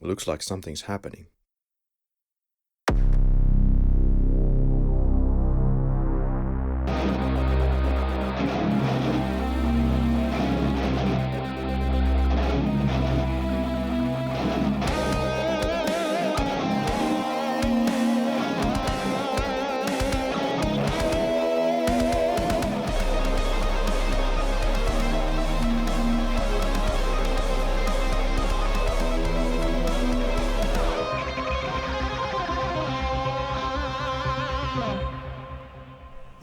Looks like something's happening.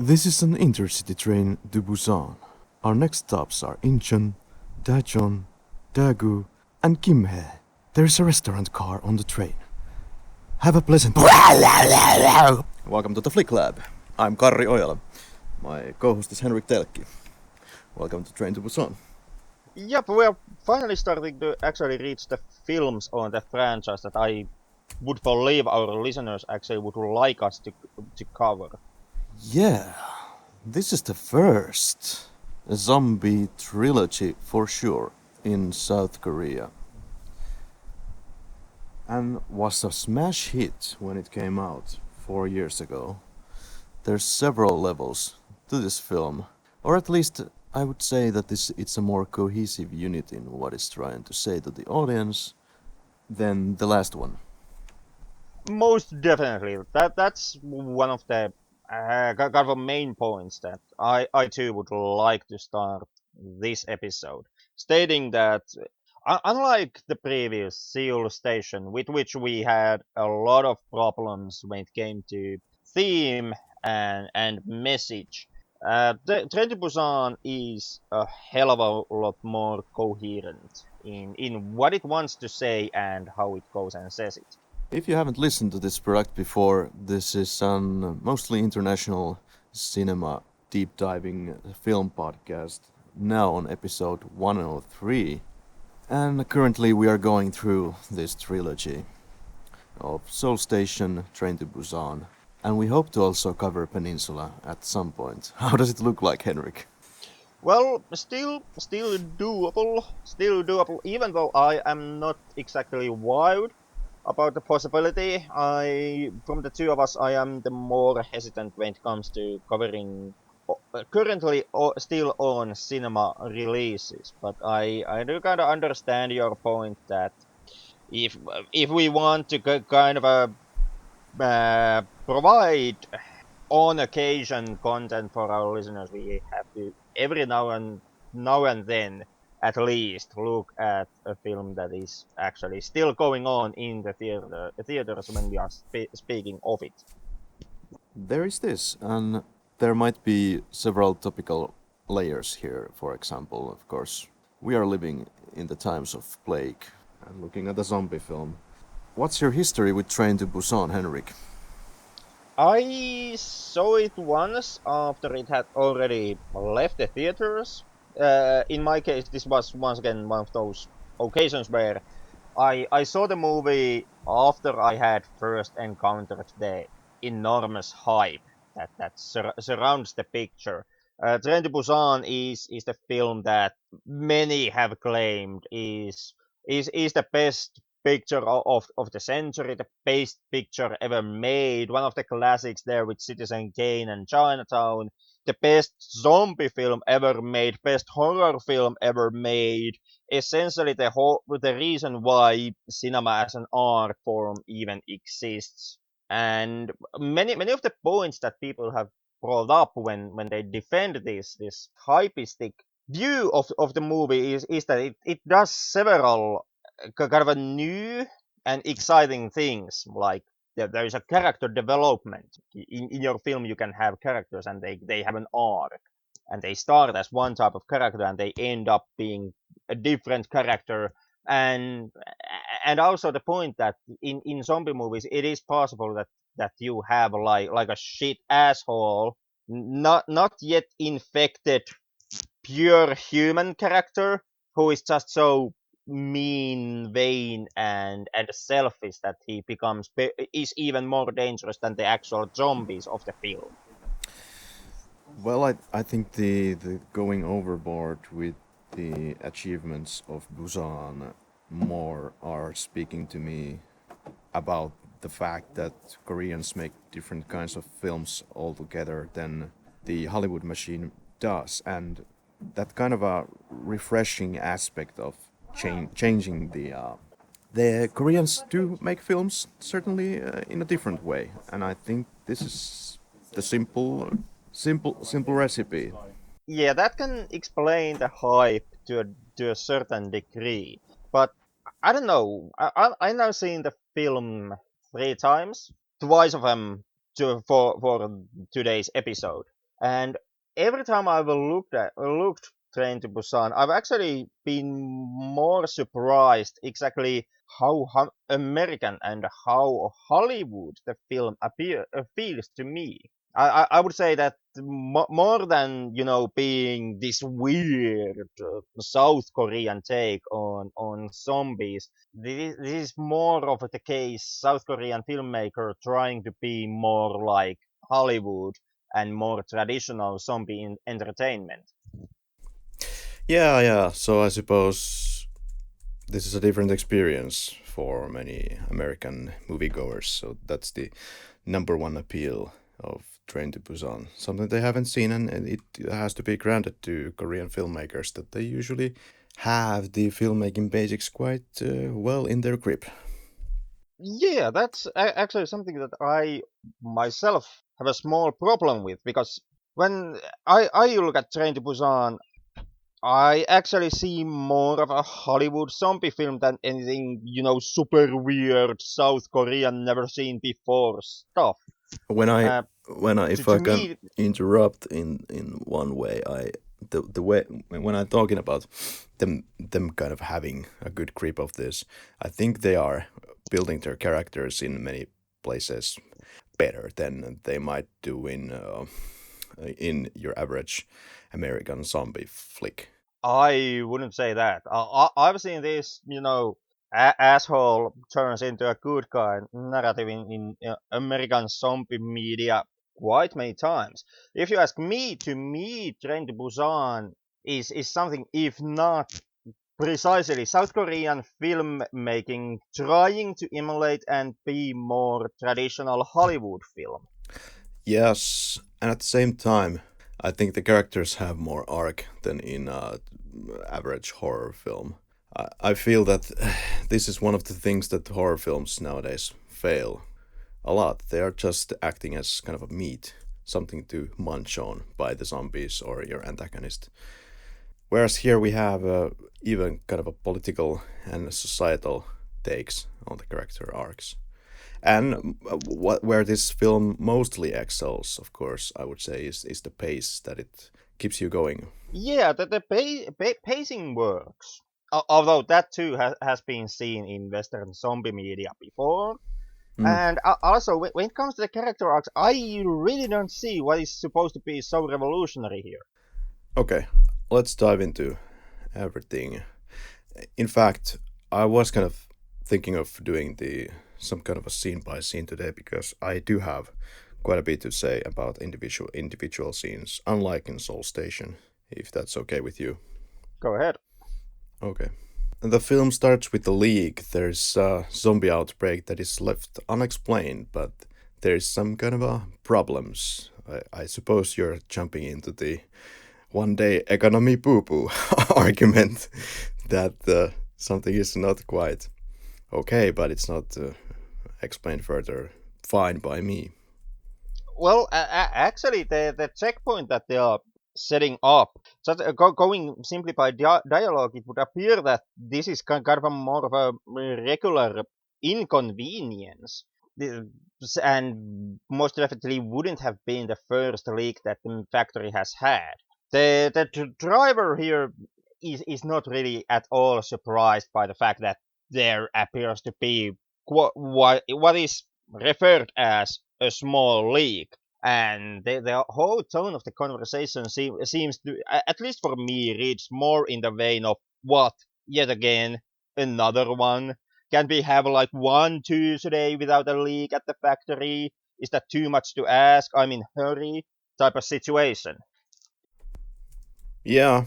This is an intercity train to Busan. Our next stops are Incheon, Daejeon, Daegu, and Gimhae. There is a restaurant car on the train. Have a pleasant... Welcome to the Flick Lab. I'm Karri Ojala. My co-host is Henrik Telkki. Welcome to Train to Busan. Yep, we're finally starting to actually reach the films on the franchise that I would believe our listeners actually would like us to cover. Yeah, this is the first zombie trilogy for sure in South Korea. And was a smash hit when it came out 4 years ago. There's several levels to this film, or at least I would say that it's a more cohesive unit in what it's trying to say to the audience than the last one. Most definitely, that's one of the kind of main points that I too would like to start this episode, stating that unlike the previous Seoul station, with which we had a lot of problems when it came to theme and message, Train to Busan is a hell of a lot more coherent in what it wants to say and how it goes and says it. If you haven't listened to this product before, this is an mostly international cinema deep diving film podcast, now on episode 103. And currently we are going through this trilogy of Seoul Station, Train to Busan, and we hope to also cover Peninsula at some point. How does it look like, Henrik? Well, still doable. Even though I am not exactly wild about the possibility, from the two of us, I am the more hesitant when it comes to covering currently still on cinema releases. But I do kind of understand your point that if if we want to kind of provide on occasion content for our listeners, we have to every now and then at least look at a film that is actually still going on in the theaters when we are speaking of it. There is this, and there might be several topical layers here. For example, of course, we are living in the times of plague and looking at a zombie film. What's your history with Train to Busan, Henrik? I saw it once after it had already left the theaters. In my case, this was once again one of those occasions where I saw the movie after I had first encountered the enormous hype that surrounds the picture. Train to Busan is the film that many have claimed is the best picture of the century, the best picture ever made, one of the classics there with Citizen Kane and Chinatown, the best zombie film ever made, best horror film ever made, essentially the reason why cinema as an art form even exists. And many of the points that people have brought up when they defend this hypistic view of the movie is that it does several kind of a new and exciting things, like there is a character development in your film. You can have characters and they have an arc, and they start as one type of character and they end up being a different character. And and also the point that in zombie movies it is possible that you have like a shit asshole, not yet infected, pure human character who is just so mean, vain, and selfish that he is even more dangerous than the actual zombies of the film. Well, I think the going overboard with the achievements of Busan more are speaking to me about the fact that Koreans make different kinds of films altogether than the Hollywood machine does, and that kind of a refreshing aspect of changing the Koreans do make films certainly in a different way, and I think this is the simple recipe. Yeah, that can explain the hype to a certain degree. But I don't know. I now seen the film 3 times, twice of them for today's episode, and every time I've looked Train to Busan, I've actually been more surprised exactly how American and how Hollywood the film feels to me. I would say that more than being this weird South Korean take on zombies, this is more of the case South Korean filmmaker trying to be more like Hollywood and more traditional zombie entertainment. Yeah, yeah. So I suppose this is a different experience for many American moviegoers. So that's the number one appeal of Train to Busan. Something they haven't seen, and it has to be granted to Korean filmmakers that they usually have the filmmaking basics quite well in their grip. Yeah, that's actually something that I myself have a small problem with because when I look at Train to Busan, I actually see more of a Hollywood zombie film than anything, super weird South Korean never seen before stuff. When I Uh, if to I can me, interrupt in one way, the way when I'm talking about them kind of having a good grip of this, I think they are building their characters in many places better than they might do in your average American zombie flick. I wouldn't say that. I've seen this, asshole turns into a good guy narrative in American zombie media quite many times. If you ask me, to me, Train to Busan is something, if not precisely South Korean filmmaking trying to emulate and be more traditional Hollywood film. Yes, and at the same time, I think the characters have more arc than in average horror film. I feel that this is one of the things that horror films nowadays fail a lot. They are just acting as kind of a meat, something to munch on by the zombies or your antagonist. Whereas here we have even kind of a political and societal takes on the character arcs. And where this film mostly excels, of course, I would say, is the pace that it keeps you going. Yeah, the pacing works. Although that too has been seen in Western zombie media before. Mm. And also, when it comes to the character arcs, I really don't see what is supposed to be so revolutionary here. Okay, let's dive into everything. In fact, I was kind of thinking of doing the some kind of a scene by scene today because I do have quite a bit to say about individual scenes, unlike in Soul Station, if that's okay with you. Go ahead. Okay. The film starts with a leak. There's a zombie outbreak that is left unexplained, but there's some kind of a problems. I suppose you're jumping into the one day economy poo poo argument that something is not quite okay, but it's not explained further. Fine by me. Well, actually, the checkpoint that they are setting up, just going simply by dialogue, it would appear that this is kind of a more of a regular inconvenience. And most definitely wouldn't have been the first leak that the factory has had. The driver here is not really at all surprised by the fact that there appears to be what is referred as a small leak, and the whole tone of the conversation seems to, at least for me, reads more in the vein of what, yet again, another one. Can we have like 1 Tuesday without a leak at the factory? Is that too much to ask? I'm in hurry type of situation. Yeah,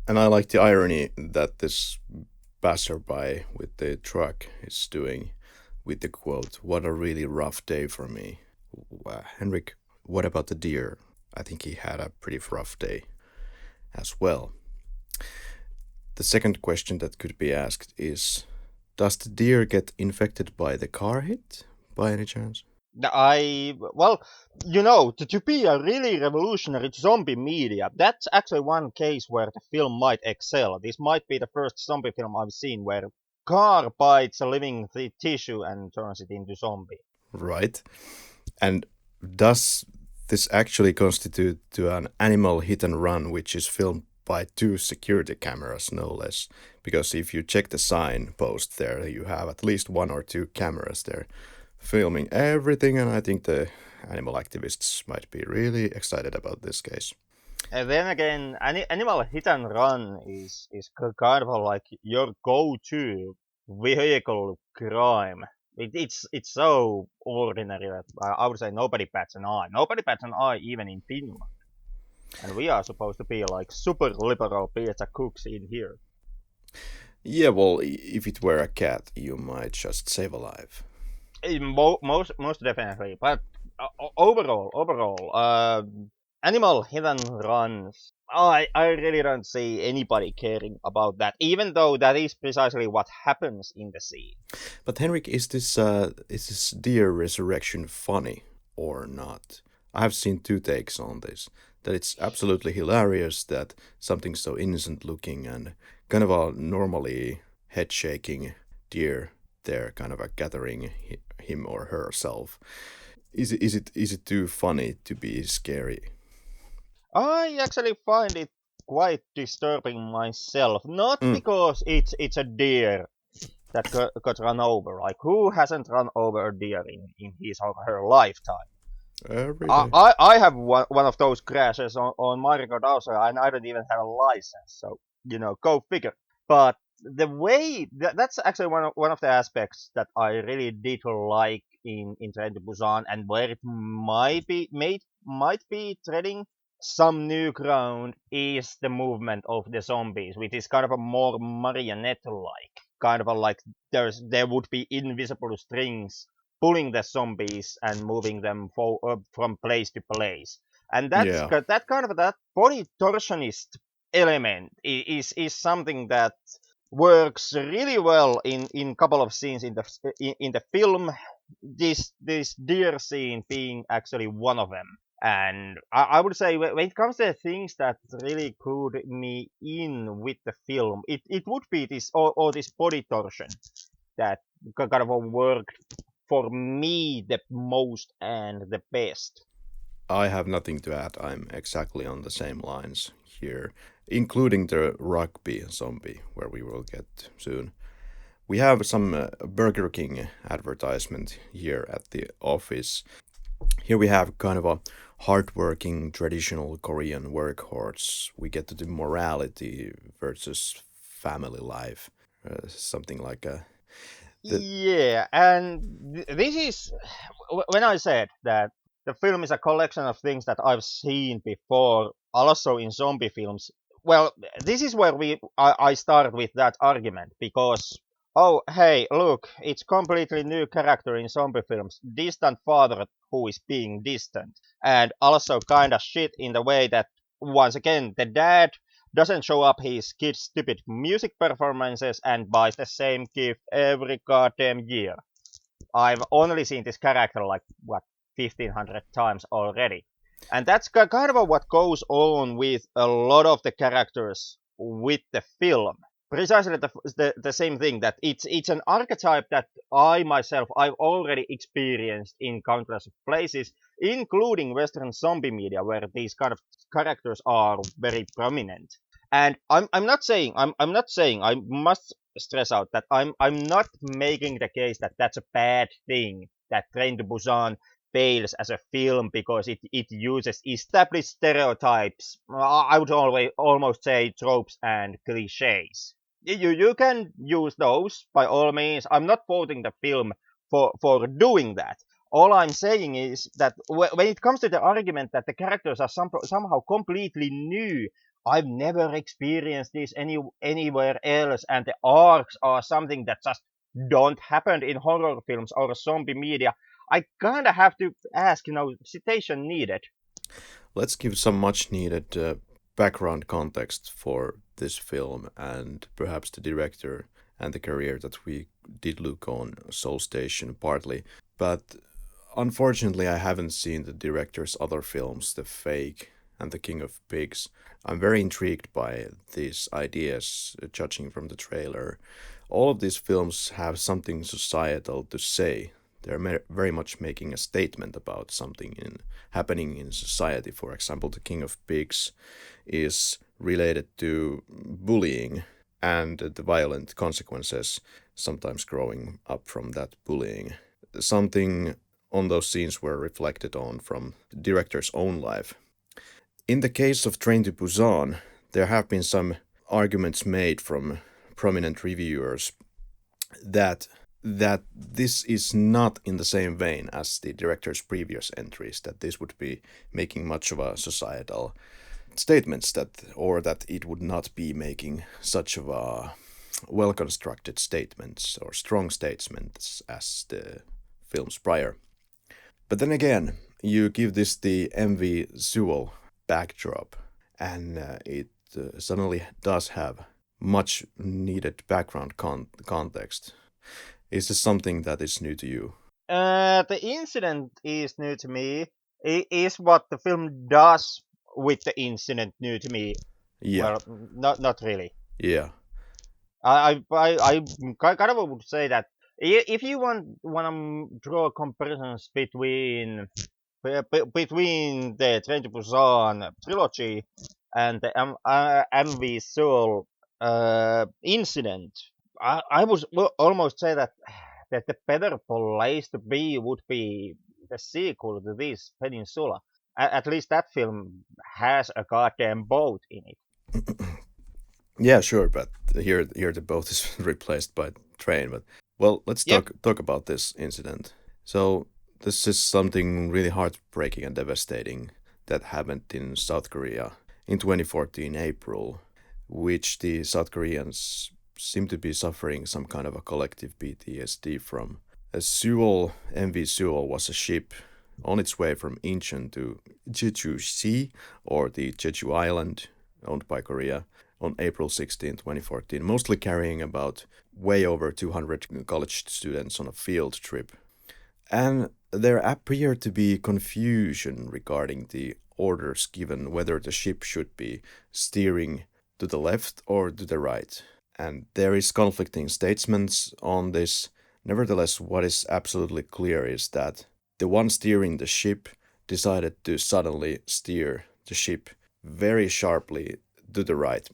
and I like the irony that this passerby with the truck is doing with the quote, "What a really rough day for me." Henrik, what about the deer? I think he had a pretty rough day as well. The second question that could be asked is, does the deer get infected by the car hit by any chance? Well, to be a really revolutionary zombie media, that's actually one case where the film might excel. This might be the first zombie film I've seen where car bites a living tissue and turns it into zombie. Right. And does this actually constitute to an animal hit and run, which is filmed by two security cameras, no less? Because if you check the sign post there, you have at least one or two cameras there filming everything, and I think the animal activists might be really excited about this case. And then again, animal hit and run is kind of like your go-to vehicle crime. It's so ordinary that I would say nobody bats an eye. Nobody bats an eye even in Finland. And we are supposed to be like super liberal pizza cooks in here. Yeah, well, if it were a cat, you might just save a life. Most definitely. But overall, animal hit and runs. I really don't see anybody caring about that, even though that is precisely what happens in the scene. But Henrik, is this deer resurrection funny or not? I've seen two takes on this. That it's absolutely hilarious that something so innocent looking and kind of a normally head shaking deer there, kind of a gathering him or herself. Is it too funny to be scary? I actually find it quite disturbing myself, not Mm, because it's a deer that got run over. Like who hasn't run over a deer in his or her lifetime? every I day. I have one of those crashes on my record also, and I don't even have a license. So go figure. But the way that's actually one of the aspects that I really did like in Train to Busan, and where it might be treading some new ground is the movement of the zombies, which is kind of a more marionette-like, kind of a like there would be invisible strings pulling the zombies and moving them from place to place. And Yeah. that kind of that body torsionist element is something that works really well in couple of scenes in the film. This deer scene being actually one of them. And I would say when it comes to things that really pulled me in with the film, it would be this or this body torsion that kind of worked for me the most and the best. I have nothing to add. I'm exactly on the same lines here, including the rugby zombie, where we will get soon. We have some Burger King advertisement here at the office. Here we have kind of a hardworking traditional Korean workhorse. We get to do morality versus family life, something like the Yeah, and this is when I said that the film is a collection of things that I've seen before, also in zombie films. Well, this is where I start with that argument because oh hey look, it's completely new character in zombie films, distant father who is being distant, and also kind of shit in the way that once again the dad doesn't show up his kid's stupid music performances and buys the same gift every goddamn year. I've only seen this character like what 1500 times already. And that's kind of what goes on with a lot of the characters with the film. Precisely the same thing that it's an archetype that I myself I've already experienced in countless places, including Western zombie media, where these kind of characters are very prominent. And I'm not saying I must stress out that I'm not making the case that that's a bad thing that Train to Busan fails as a film because it uses established stereotypes. I would always almost say tropes and cliches. You can use those by all means. I'm not faulting the film for doing that. All I'm saying is that when it comes to the argument that the characters are somehow completely new, I've never experienced this anywhere else, and the arcs are something that just don't happen in horror films or zombie media. I kinda have to ask, citation needed. Let's give some much needed background context for this film and perhaps the director and the career that we did look on Soul Station partly. But unfortunately, I haven't seen the director's other films, The Fake and The King of Pigs. I'm very intrigued by these ideas, judging from the trailer. All of these films have something societal to say. They're very much making a statement about something happening in society. For example, The King of Pigs is related to bullying and the violent consequences sometimes growing up from that bullying. Something on those scenes were reflected on from the director's own life. In the case of Train to Busan, there have been some arguments made from prominent reviewers that this is not in the same vein as the director's previous entries, that this would be making much of a societal statements that it would not be making such of a well constructed statements or strong statements as the films prior. But then again, you give this the MV Sewol backdrop, and it suddenly does have much needed background context. Is this something that is new to you? The incident is new to me. It is what the film does with the incident new to me. Yeah, Well, not really. yeah, I kind of would say that if you want to draw comparisons between the Train to Busan trilogy and the MV Seoul incident, I would almost say that the better place to be would be the sequel to this Peninsula. At least that film has a goddamn boat in it. yeah. Sure, but here the boat is replaced by train. But well, let's Yep. talk about this incident. So this is something really heartbreaking and devastating that happened in South Korea in 2014 April, which the South Koreans seem to be suffering some kind of a collective PTSD from. A Sewol MV Sewol was a ship on its way from Incheon to Jeju Sea, or the Jeju Island, owned by Korea, on April 16, 2014, mostly carrying about way over 200 college students on a field trip. And there appeared to be confusion regarding the orders given whether the ship should be steering to the left or to the right. And there is conflicting statements on this. Nevertheless, what is absolutely clear is that the one steering the ship decided to suddenly steer the ship very sharply to the right.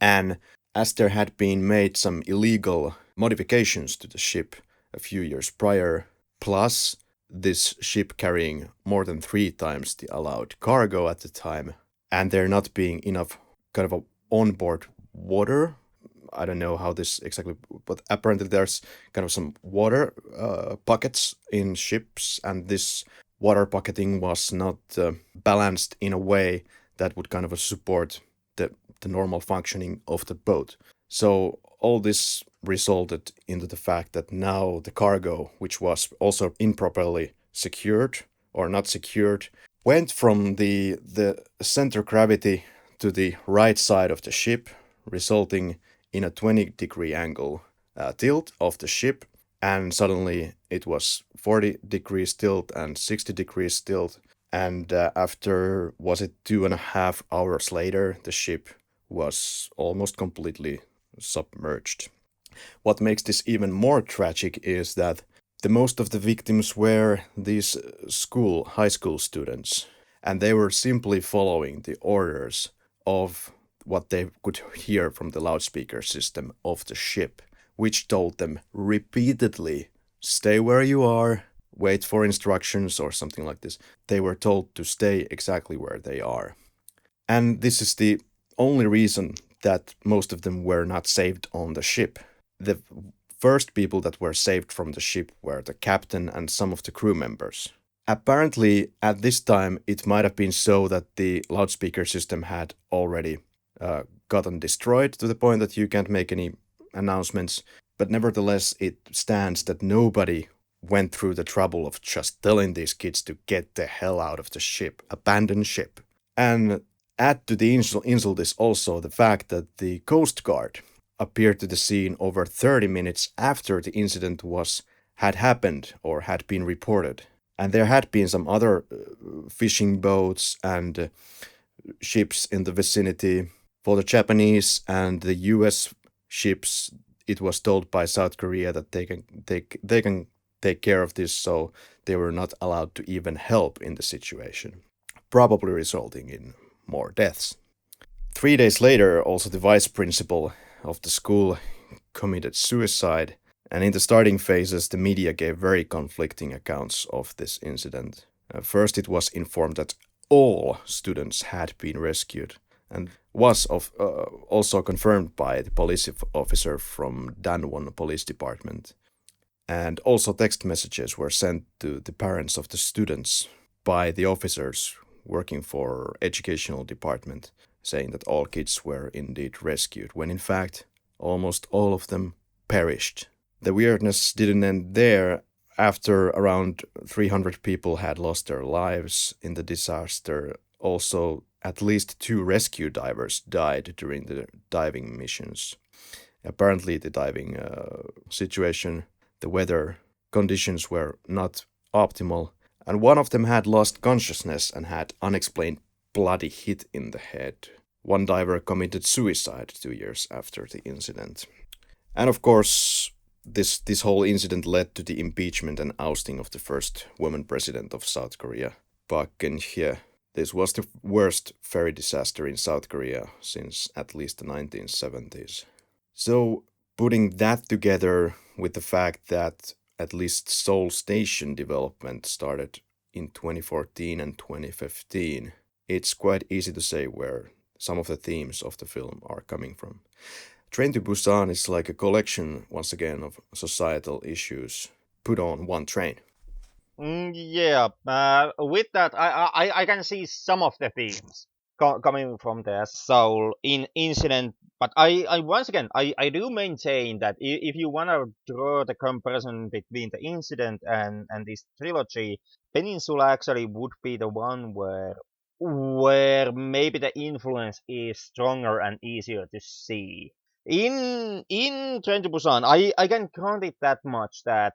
And as there had been made some illegal modifications to the ship a few years prior, plus this ship carrying more than 3 times the allowed cargo at the time, and there not being enough kind of a onboard water. I don't know how this exactly, but apparently there's kind of some water pockets in ships, and this water pocketing was not balanced in a way that would kind of support the normal functioning of the boat. So all this resulted into the fact that now the cargo, which was also improperly secured or not secured, went from the center gravity to the right side of the ship, resulting in a 20-degree angle tilt of the ship, and suddenly it was 40 degrees tilt and 60 degrees tilt. And after, was it 2.5 hours later, the ship was almost completely submerged. What makes this even more tragic is that the most of the victims were these high school students, and they were simply following the orders of what they could hear from the loudspeaker system of the ship, which told them repeatedly, stay where you are, wait for instructions or something like this. They were told to stay exactly where they are. And this is the only reason that most of them were not saved on the ship. The first people that were saved from the ship were the captain and some of the crew members. Apparently, at this time, it might have been so that the loudspeaker system had already gotten destroyed to the point that you can't make any announcements. But nevertheless, it stands that nobody went through the trouble of just telling these kids to get the hell out of the ship, abandon ship. And add to the insult is also the fact that the Coast Guard appeared to the scene over 30 minutes after the incident had happened or had been reported. And there had been some other fishing boats and ships in the vicinity. For the Japanese and the US ships, it was told by South Korea that they can take care of this, so they were not allowed to even help in the situation, probably resulting in more deaths. 3 days later, also the vice principal of the school committed suicide, and in the starting phases, the media gave very conflicting accounts of this incident. First, it was informed that all students had been rescued, and was also confirmed by the police officer from Danwon Police Department. And also, text messages were sent to the parents of the students by the officers working for educational department, saying that all kids were indeed rescued, when in fact almost all of them perished. The weirdness didn't end there. After around 300 people had lost their lives in the disaster, also at least 2 rescue divers died during the diving missions. Apparently, the diving situation, the weather conditions were not optimal, and one of them had lost consciousness and had unexplained bloody hit in the head. One diver committed suicide 2 years after the incident. And of course, this whole incident led to the impeachment and ousting of the first woman president of South Korea, Park Geun-hye. This was the worst ferry disaster in South Korea since at least the 1970s. So, putting that together with the fact that at least Seoul Station development started in 2014 and 2015, it's quite easy to say where some of the themes of the film are coming from. Train to Busan is like a collection, once again, of societal issues put on one train. Yeah, with that, I can see some of the themes coming from the Soul in incident, but I once again I do maintain that if you want to draw the comparison between the incident and this trilogy, Peninsula actually would be the one where maybe the influence is stronger and easier to see. In Train to Busan, I can grant it that much that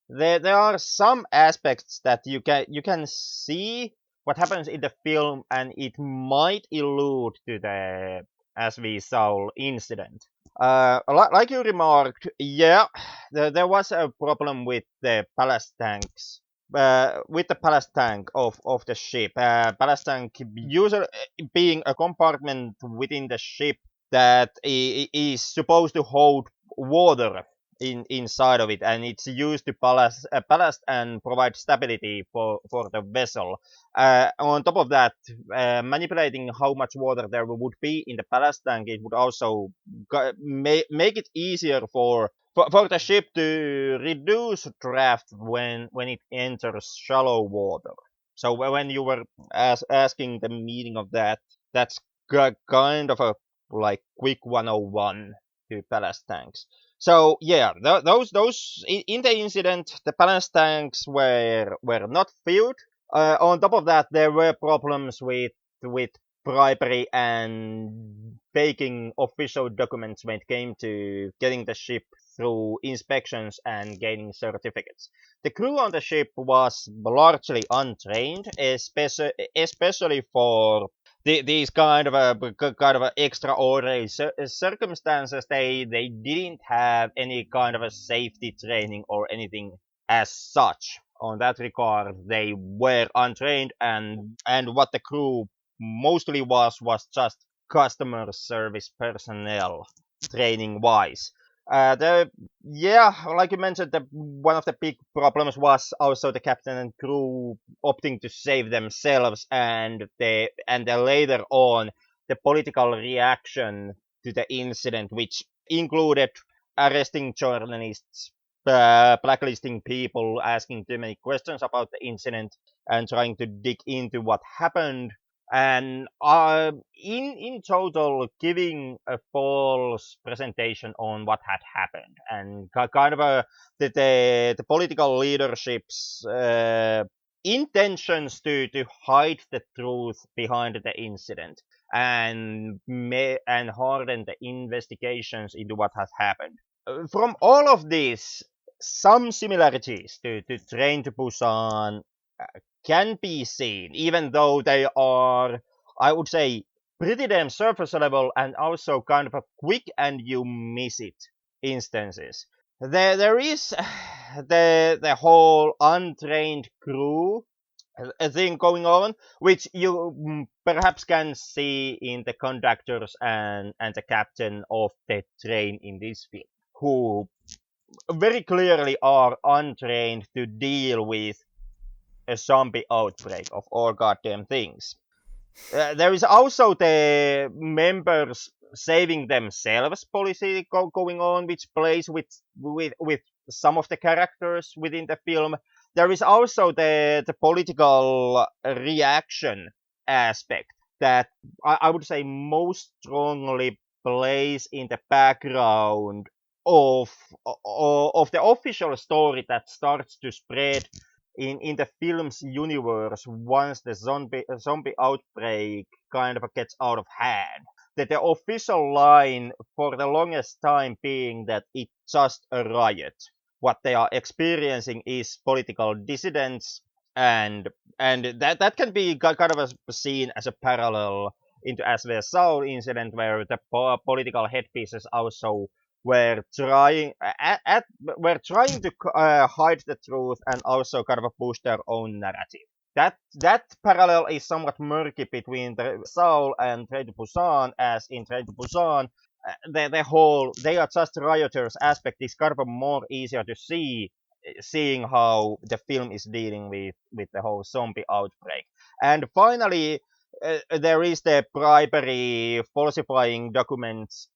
there are some aspects that you can see what happens in the film, and it might allude to the as we saw incident. Like you remarked, yeah, there was a problem with the ballast tanks. With the ballast tank of the ship, ballast tank usually being a compartment within the ship that is supposed to hold water inside of it, and it's used to ballast and provide stability for the vessel. On top of that, manipulating how much water there would be in the ballast tank, it would also make it easier for the ship to reduce draft when it enters shallow water. So when you were asking the meaning of that, that's kind of a like quick 101 to ballast tanks. So yeah, those in the incident, the ballast tanks were not filled. On top of that, there were problems with bribery and faking official documents when it came to getting the ship through inspections and gaining certificates. The crew on the ship was largely untrained, especially for these kind of a extraordinary circumstances. They didn't have any kind of a safety training or anything as such. On that regard, they were untrained, and what the crew mostly was just customer service personnel, training wise. The Yeah, like you mentioned, the one of the big problems was also the captain and crew opting to save themselves, and later on the political reaction to the incident, which included arresting journalists, blacklisting people, asking too many questions about the incident, and trying to dig into what happened. and in total giving a false presentation on what had happened, and kind of the political leadership's intentions to hide the truth behind the incident, and harden the investigations into what has happened. From all of this, some similarities to Train to Busan can be seen, even though they are, I would say, pretty damn surface level and also kind of a quick and you miss it instances. There is the whole untrained crew thing going on, which you perhaps can see in the conductors and the captain of the train in this film, who very clearly are untrained to deal with a zombie outbreak of all goddamn things. There is also the members saving themselves policy going on, which plays with some of the characters within the film. There is also the political reaction aspect that I would say most strongly plays in the background of of the official story that starts to spread in the film's universe once the zombie outbreak kind of gets out of hand. That the official line for the longest time being that it's just a riot. What they are experiencing is political dissidents, and that can be kind of seen as a parallel into as the Sewol incident, where the political headpieces also were trying to hide the truth and also kind of push their own narrative. That parallel is somewhat murky between the Sewol and Train to Busan, as in Train to Busan, the whole they are just rioters aspect is kind of a more easier to see, seeing how the film is dealing with the whole zombie outbreak. And finally, there is the bribery, falsifying documents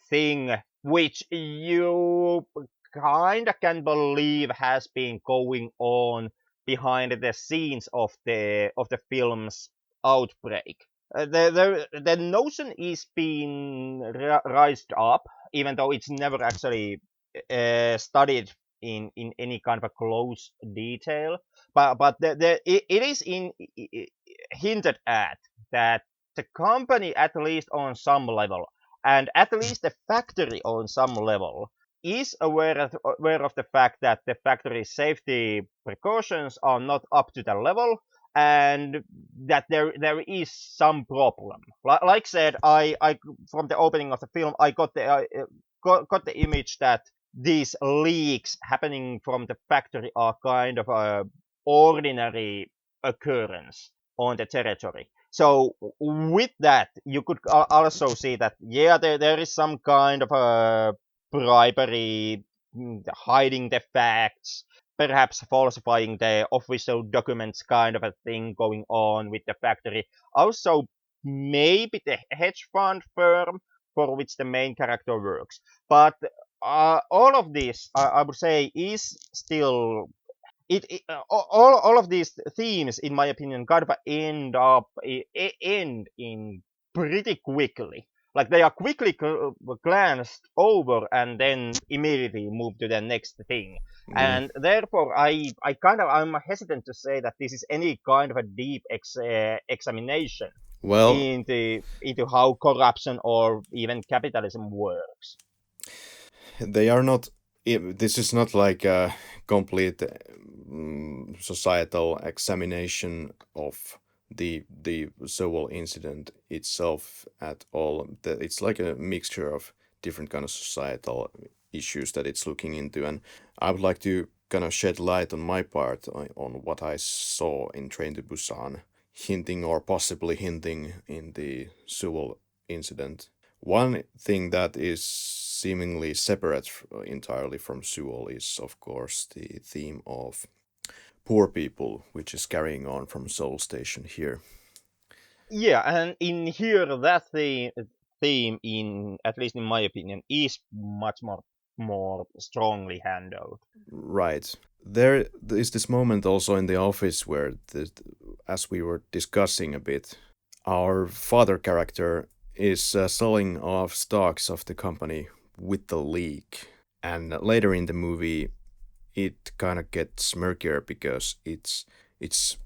thing, which you kind of can believe has been going on behind the scenes of the film's outbreak. The notion is being raised up, even though it's never actually studied in any kind of a close detail. But it is hinted at that the company, at least on some level, and at least the factory on some level, is aware of the fact that the factory's safety precautions are not up to the level, and that there is some problem. Like said, I from the opening of the film, I got the image that these leaks happening from the factory are kind of a ordinary occurrence on the territory. So with that, you could also see that yeah, there is some kind of a bribery, hiding the facts, perhaps falsifying the official documents kind of a thing going on with the factory. Also, maybe the hedge fund firm for which the main character works. But all of this, I would say, is still all of these themes, in my opinion, kind of end in pretty quickly. Like they are quickly glanced over and then immediately move to the next thing. Yeah. And therefore, I'm hesitant to say that this is any kind of a deep examination Well, into how corruption or even capitalism works. they are not. This is not like a complete societal examination of the Sewol incident itself at all. It's like a mixture of different kind of societal issues that it's looking into, and I would like to kind of shed light on my part on what I saw in Train to Busan, hinting or possibly hinting in the Sewol incident. One thing that is seemingly separate entirely from Sewol is, of course, the theme of poor people, which is carrying on from Seoul Station here. Yeah, and in here that theme, in at least in my opinion, is much more strongly handled. Right. There is this moment also in the office where, as we were discussing a bit, our father character is selling off stocks of the company with the leak. And later in the movie, it kind of gets murkier because it's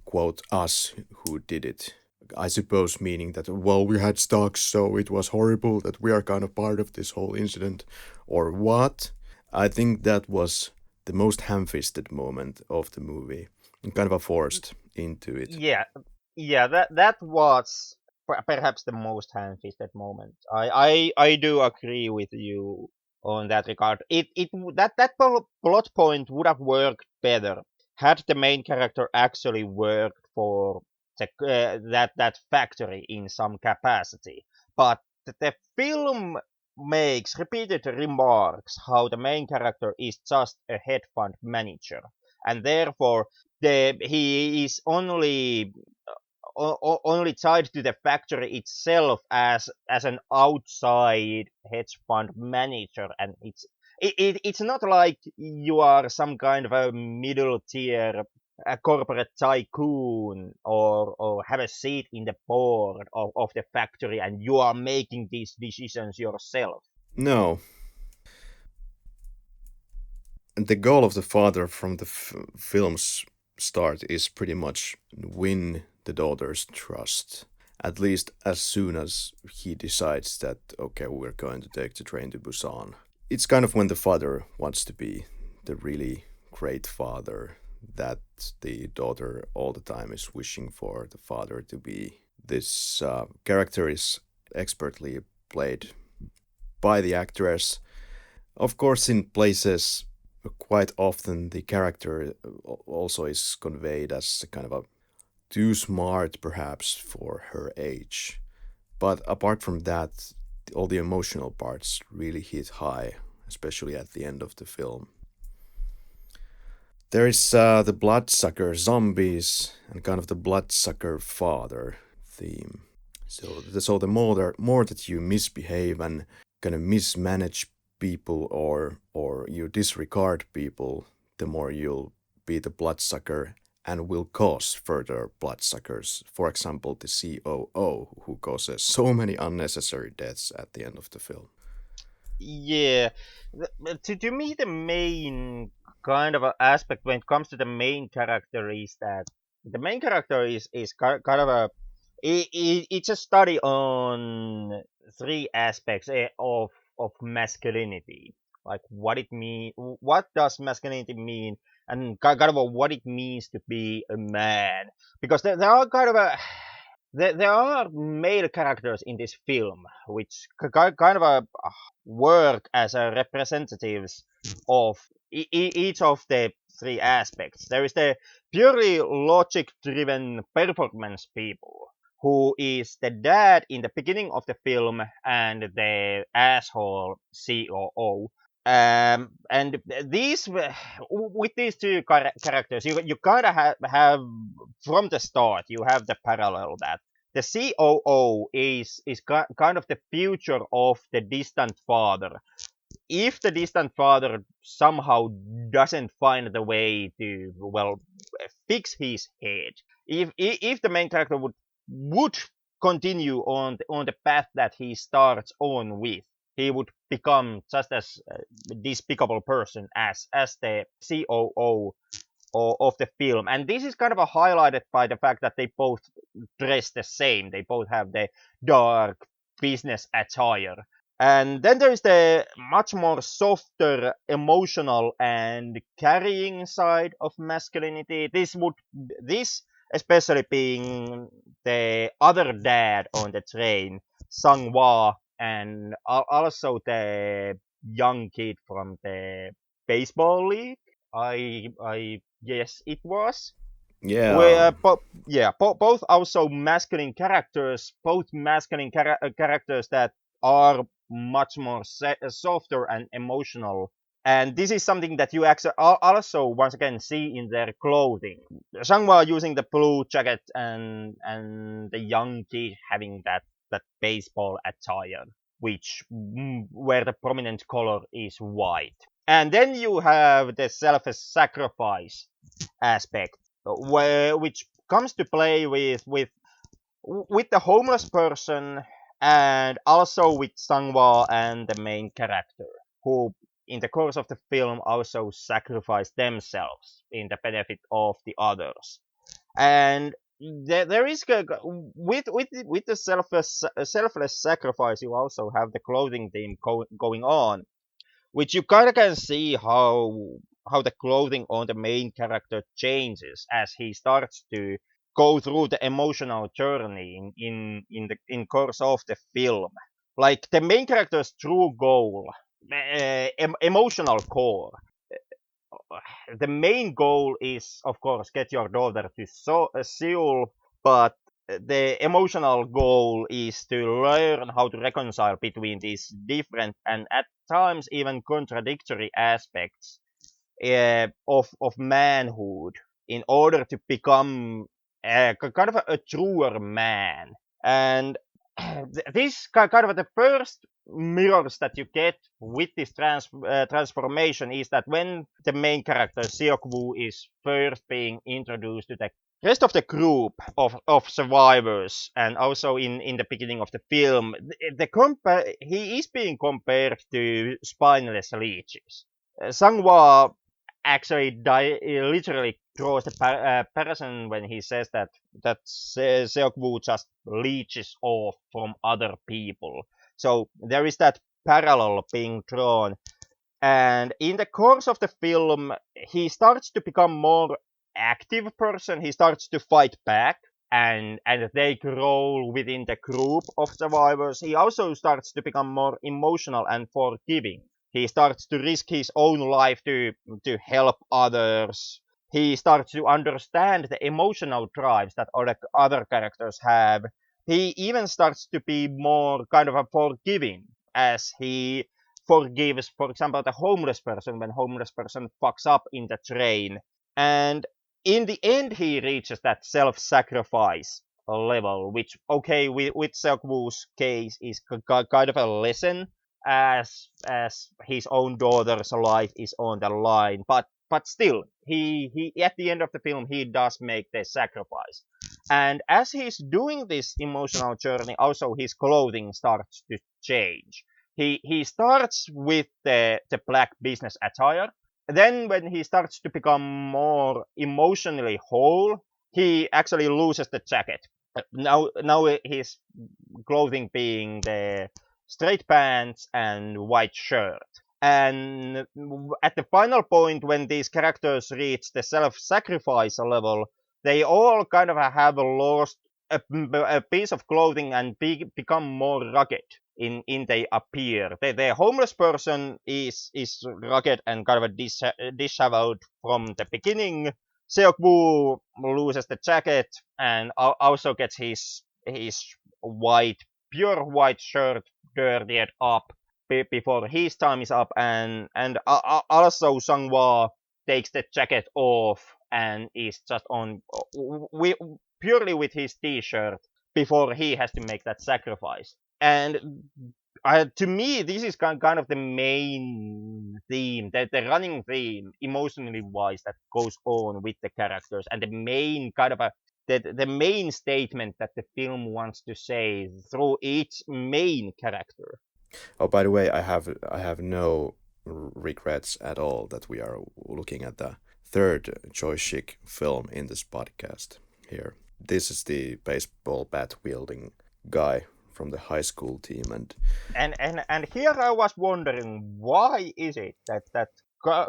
quote us who did it. I suppose meaning that well we had stocks so it was horrible that we are kind of part of this whole incident or what? I think that was the most ham-fisted moment of the movie and kind of a forced into it. Yeah, yeah, that was perhaps the most hand-fisted moment. I do agree with you on that regard. That plot point would have worked better had the main character actually worked for that factory in some capacity. But the film makes repeated remarks how the main character is just a hedge fund manager, and therefore he is only tied to the factory itself as an outside hedge fund manager, and it's not like you are some kind of a middle tier a corporate tycoon or have a seat in the board of the factory and you are making these decisions yourself. No, the goal of the father from the film's start is pretty much win the daughter's trust. At least as soon as he decides that, okay, we're going to take the train to Busan. It's kind of when the father wants to be the really great father that the daughter all the time is wishing for the father to be. This character is expertly played by the actress. Of course, in places, quite often the character also is conveyed as kind of a too smart, perhaps, for her age. But apart from that, all the emotional parts really hit high, especially at the end of the film. There is the bloodsucker zombies and kind of the bloodsucker father theme. So the more that you misbehave and kind of mismanage people or you disregard people, the more you'll be the bloodsucker and will cause further bloodsuckers. For example, the COO who causes so many unnecessary deaths at the end of the film. Yeah, to me, the main kind of a aspect when it comes to the main character is that the main character is kind of it's a study on three aspects of masculinity, like what does masculinity mean, and kind of what it means to be a man, because there are kind of a there are male characters in this film which kind of a work as a representatives of each of the three aspects. There is the purely logic driven performance people, who is the dad in the beginning of the film and the asshole COO. And these with these two characters, you kind of have from the start you have the parallel that the COO is kind of the future of the distant father. If the distant father somehow doesn't find the way to well fix his head, if the main character would continue on the path that he starts on with, he would become just as despicable person as the COO of the film. And this is kind of a highlighted by the fact that they both dress the same. They both have the dark business attire. And then there is the much more softer, emotional and carrying side of masculinity. This especially being the other dad on the train, Sang-Hwa, and also the young kid from the baseball league. I guess it was. Yeah, Where both also masculine characters, both masculine characters that are much more softer and emotional. And this is something that you actually also once again see in their clothing. Shangwa using the blue jacket and the young kid having that baseball attire, which where the prominent color is white. And then you have the self-sacrifice aspect, where which comes to play with with the homeless person, and also with Sangwa and the main character, who in the course of the film also sacrifice themselves in the benefit of the others. And there is with the selfless sacrifice, you also have the clothing theme going on, which you kind of can see how the clothing on the main character changes as he starts to go through the emotional journey in course of the film. Like the main character's true goal, emotional core, the main goal is of course get your daughter to Seoul, but the emotional goal is to learn how to reconcile between these different and at times even contradictory aspects of manhood in order to become kind of a truer man. And this kind of the first mirrors that you get with this transformation is that when the main character Seok-woo is first being introduced to the rest of the group of survivors, and also in the beginning of the film, he is being compared to spineless leeches. Sangwa actually literally draws the comparison when he says that Seok-woo just leeches off from other people. So there is that parallel being drawn, and in the course of the film, he starts to become more active person. He starts to fight back and take role within the group of survivors. He also starts to become more emotional and forgiving. He starts to risk his own life to help others. He starts to understand the emotional drives that other characters have. He even starts to be more kind of a forgiving as he forgives, for example, the homeless person when homeless person fucks up in the train. And in the end, he reaches that self-sacrifice level, which, okay, with Seok-woo's case is kind of a lesson as his own daughter's life is on the line. But still, he at the end of the film he does make the sacrifice. And as he's doing this emotional journey, also his clothing starts to change. He starts with the black business attire. Then when he starts to become more emotionally whole, he actually loses the jacket. Now his clothing being the straight pants and white shirt. And at the final point, when these characters reach the self-sacrifice level, they all kind of have lost a piece of clothing and become more rugged in they appear. The homeless person is rugged and kind of a disheveled from the beginning. Seok-woo loses the jacket and also gets his white pure white shirt dirtied up before his time is up, and also Sangwa takes the jacket off and is just on purely with his t-shirt before he has to make that sacrifice. And to me, this is kind of the main theme, the running theme, emotionally wise, that goes on with the characters, and the main kind of the main statement that the film wants to say through each main character. Oh, by the way, I have no regrets at all that we are looking at the third joystick film in this podcast here. This is the baseball bat wielding guy from the high school team, and And here I was wondering, why is it that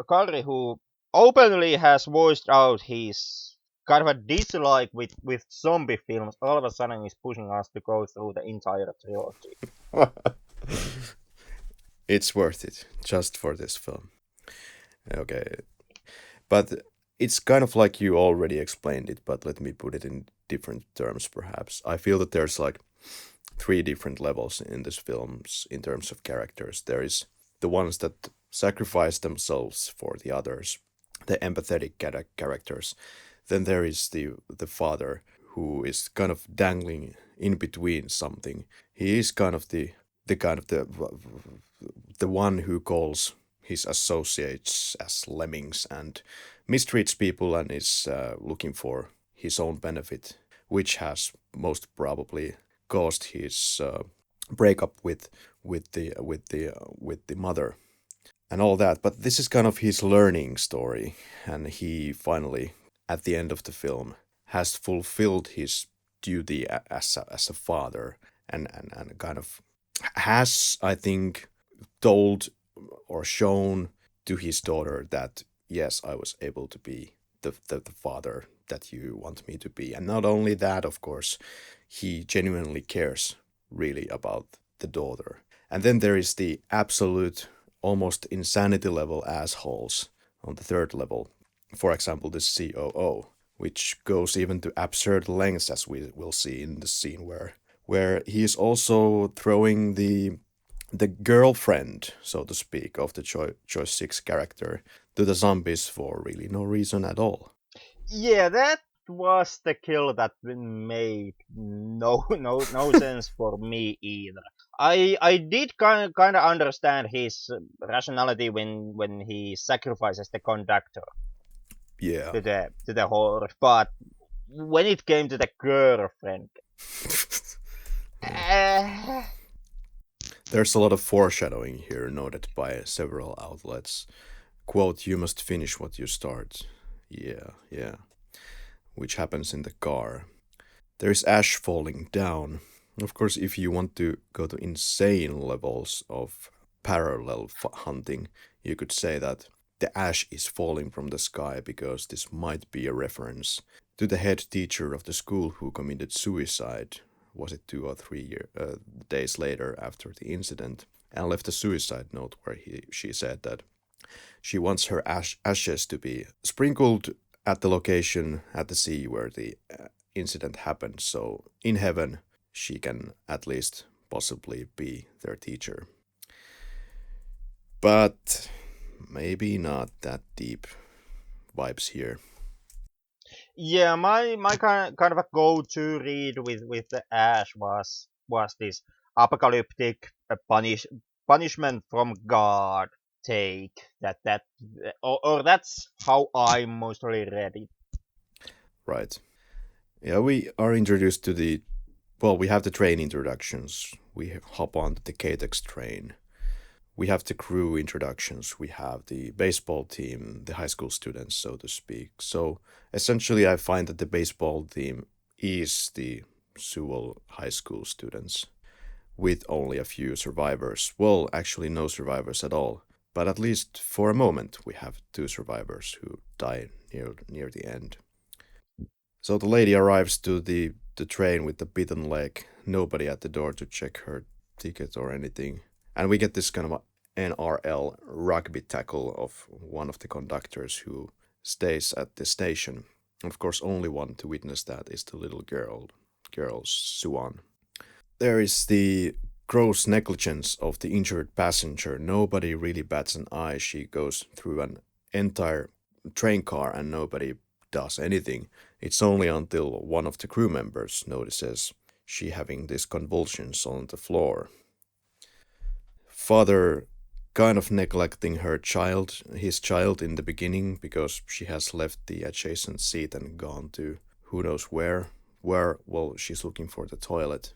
Kari, who openly has voiced out his kind of a dislike with zombie films, all of a sudden is pushing us to go through the entire trilogy. it's worth it just for this film. Okay, but it's kind of like you already explained it, but let me put it in different terms perhaps. I feel that there's like three different levels in this films in terms of characters. There is the ones that sacrifice themselves for the others, the empathetic characters. Then there is the father who is kind of dangling in between something. He is kind of the kind of the one who calls his associates as lemmings and mistreats people and is looking for his own benefit, which has most probably caused his breakup with the mother and all that. But this is kind of his learning story, and he finally, at the end of the film, has fulfilled his duty as a father, and kind of has, I think, told or shown to his daughter that yes, I was able to be the father that you want me to be. And not only that, of course, he genuinely cares really about the daughter. And then there is the absolute, almost insanity level assholes on the third level. For example, the COO, which goes even to absurd lengths, as we will see in the scene where he is also throwing the girlfriend, so to speak, of the Choice 6 character to the zombies for really no reason at all. Yeah, that was the kill that made no sense for me either. I did kind of understand his rationality when he sacrifices the conductor Yeah. to the horse, but when it came to the girlfriend, Yeah. uh, There's a lot of foreshadowing here noted by several outlets. Quote, you must finish what you start. Yeah, yeah. Which happens in the car. There's ash falling down. Of course, if you want to go to insane levels of parallel hunting, you could say that the ash is falling from the sky because this might be a reference to the head teacher of the school who committed suicide. Was it 2 or 3 days later after the incident? And left a suicide note where she said that she wants her ashes to be sprinkled at the location at the sea where the incident happened. So in heaven, she can at least possibly be their teacher. But maybe not that deep vibes here. yeah, my kind of a go-to read with the Ash was this apocalyptic punishment from God take that or that's how I mostly read it. Right. Yeah, we are introduced to the. Well, we have the train introductions. We hop on the KTEX train. We have the crew introductions. We have the baseball team, the high school students, so to speak. So essentially, I find that the baseball team is the Sewol high school students, with only a few survivors. Well, actually, no survivors at all. But at least for a moment, we have two survivors who die near the end. So the lady arrives to the train with the bitten leg, nobody at the door to check her ticket or anything. And we get this kind of a NRL rugby tackle of one of the conductors who stays at the station. And of course, only one to witness that is the little girl Suan. There is the gross negligence of the injured passenger. Nobody really bats an eye. She goes through an entire train car and nobody does anything. It's only until one of the crew members notices she having these convulsions on the floor. Father kind of neglecting his child in the beginning because she has left the adjacent seat and gone to who knows where. Well, she's looking for the toilet.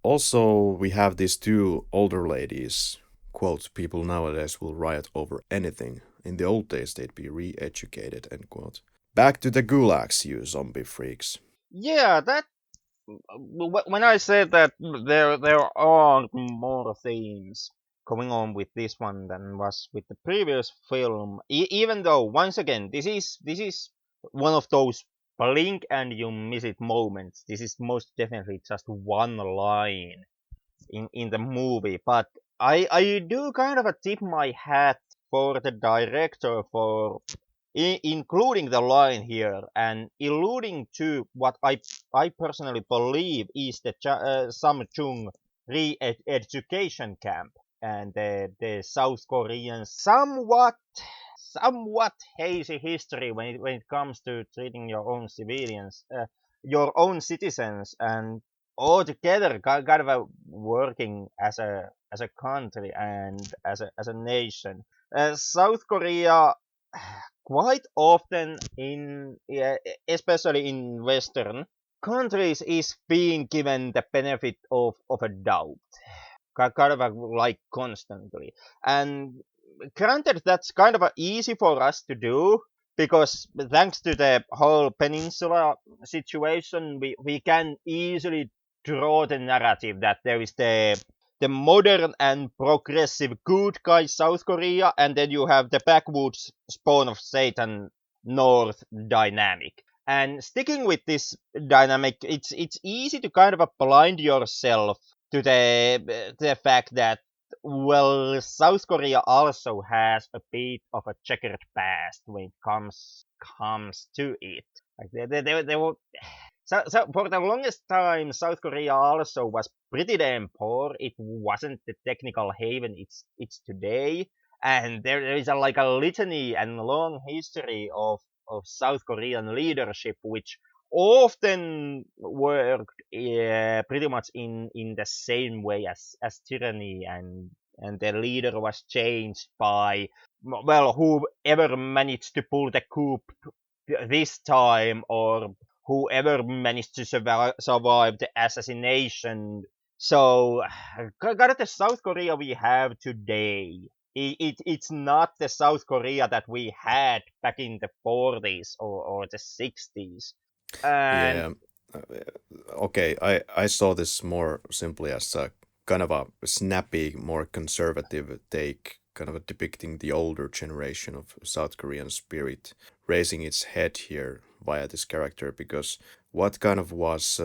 Also, we have these two older ladies. Quote, people nowadays will riot over anything. In the old days, they'd be re educated, end quote. Back to the gulags, you zombie freaks. Yeah, that when I said that there aren't more themes going on with this one than was with the previous film, even though once again this is one of those blink and you miss it moments. This is most definitely just one line in the movie, but I do kind of a tip my hat for the director for including the line here and alluding to what I personally believe is the Samchung re-education camp and the South Korean somewhat hazy history when it comes to treating your own civilians, your own citizens, and all together kind of a working as a country and as a nation. South Korea quite often in, yeah, especially in Western countries, is being given the benefit of a doubt, kind of like constantly. And granted, that's kind of easy for us to do because thanks to the whole peninsula situation, we can easily draw the narrative that there is the modern and progressive good guy South Korea, and then you have the backwoods spawn of Satan North dynamic. And sticking with this dynamic, it's easy to kind of blind yourself to the fact that, well, South Korea also has a bit of a checkered past when it comes to it. Like they were, so for the longest time, South Korea also was pretty damn poor. It wasn't the technical haven it's today, and there is like a litany and long history of South Korean leadership, which often worked pretty much in the same way as tyranny, and the leader was changed by, well, whoever managed to pull the coup this time, or whoever managed to survive the assassination. So, got the South Korea we have today. It's not the South Korea that we had back in the 40s or the 60s. And Yeah. uh, Okay, I saw this more simply as a kind of a snappy, more conservative take, kind of depicting the older generation of South Korean spirit raising its head here via this character, because what kind of was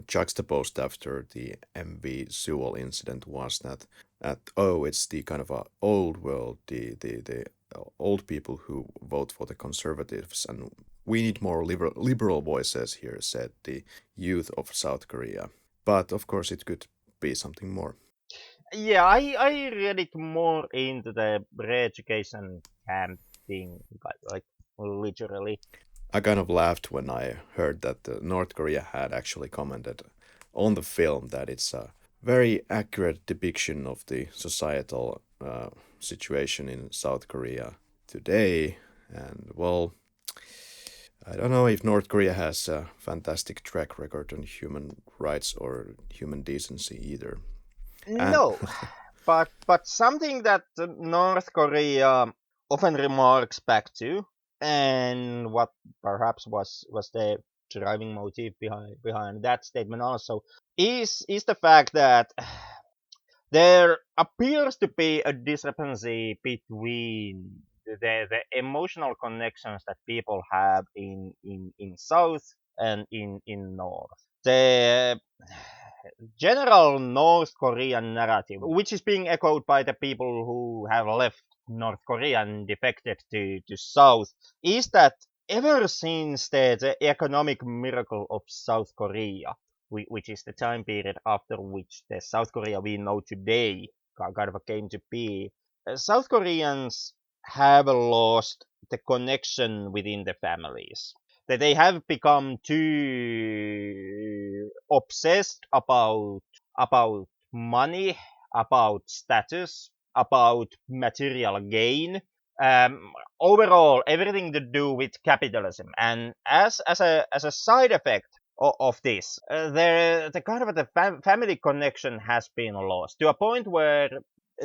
juxtaposed after the MV Sewol incident was that oh, it's the kind of a old world, the old people who vote for the conservatives, and we need more liberal voices here, said the youth of South Korea. But of course, it could be something more. yeah, I read it more into the re-education camp thing, like literally. I kind of laughed when I heard that North Korea had actually commented on the film that it's a very accurate depiction of the societal situation in South Korea today. And well, I don't know if North Korea has a fantastic track record on human rights or human decency either. And No, but something that North Korea often remarks back to, and what perhaps was the driving motive behind that statement also, is the fact that there appears to be a discrepancy between the emotional connections that people have in South and in North. The general North Korean narrative, which is being echoed by the people who have left North Korea and defected to South, is that ever since the economic miracle of South Korea, which is the time period after which the South Korea we know today kind of came to be, South Koreans have lost the connection within the families. That they have become too obsessed about money, about status, about material gain. Overall, everything to do with capitalism, and as a side effect of this, the kind of the family connection has been lost to a point where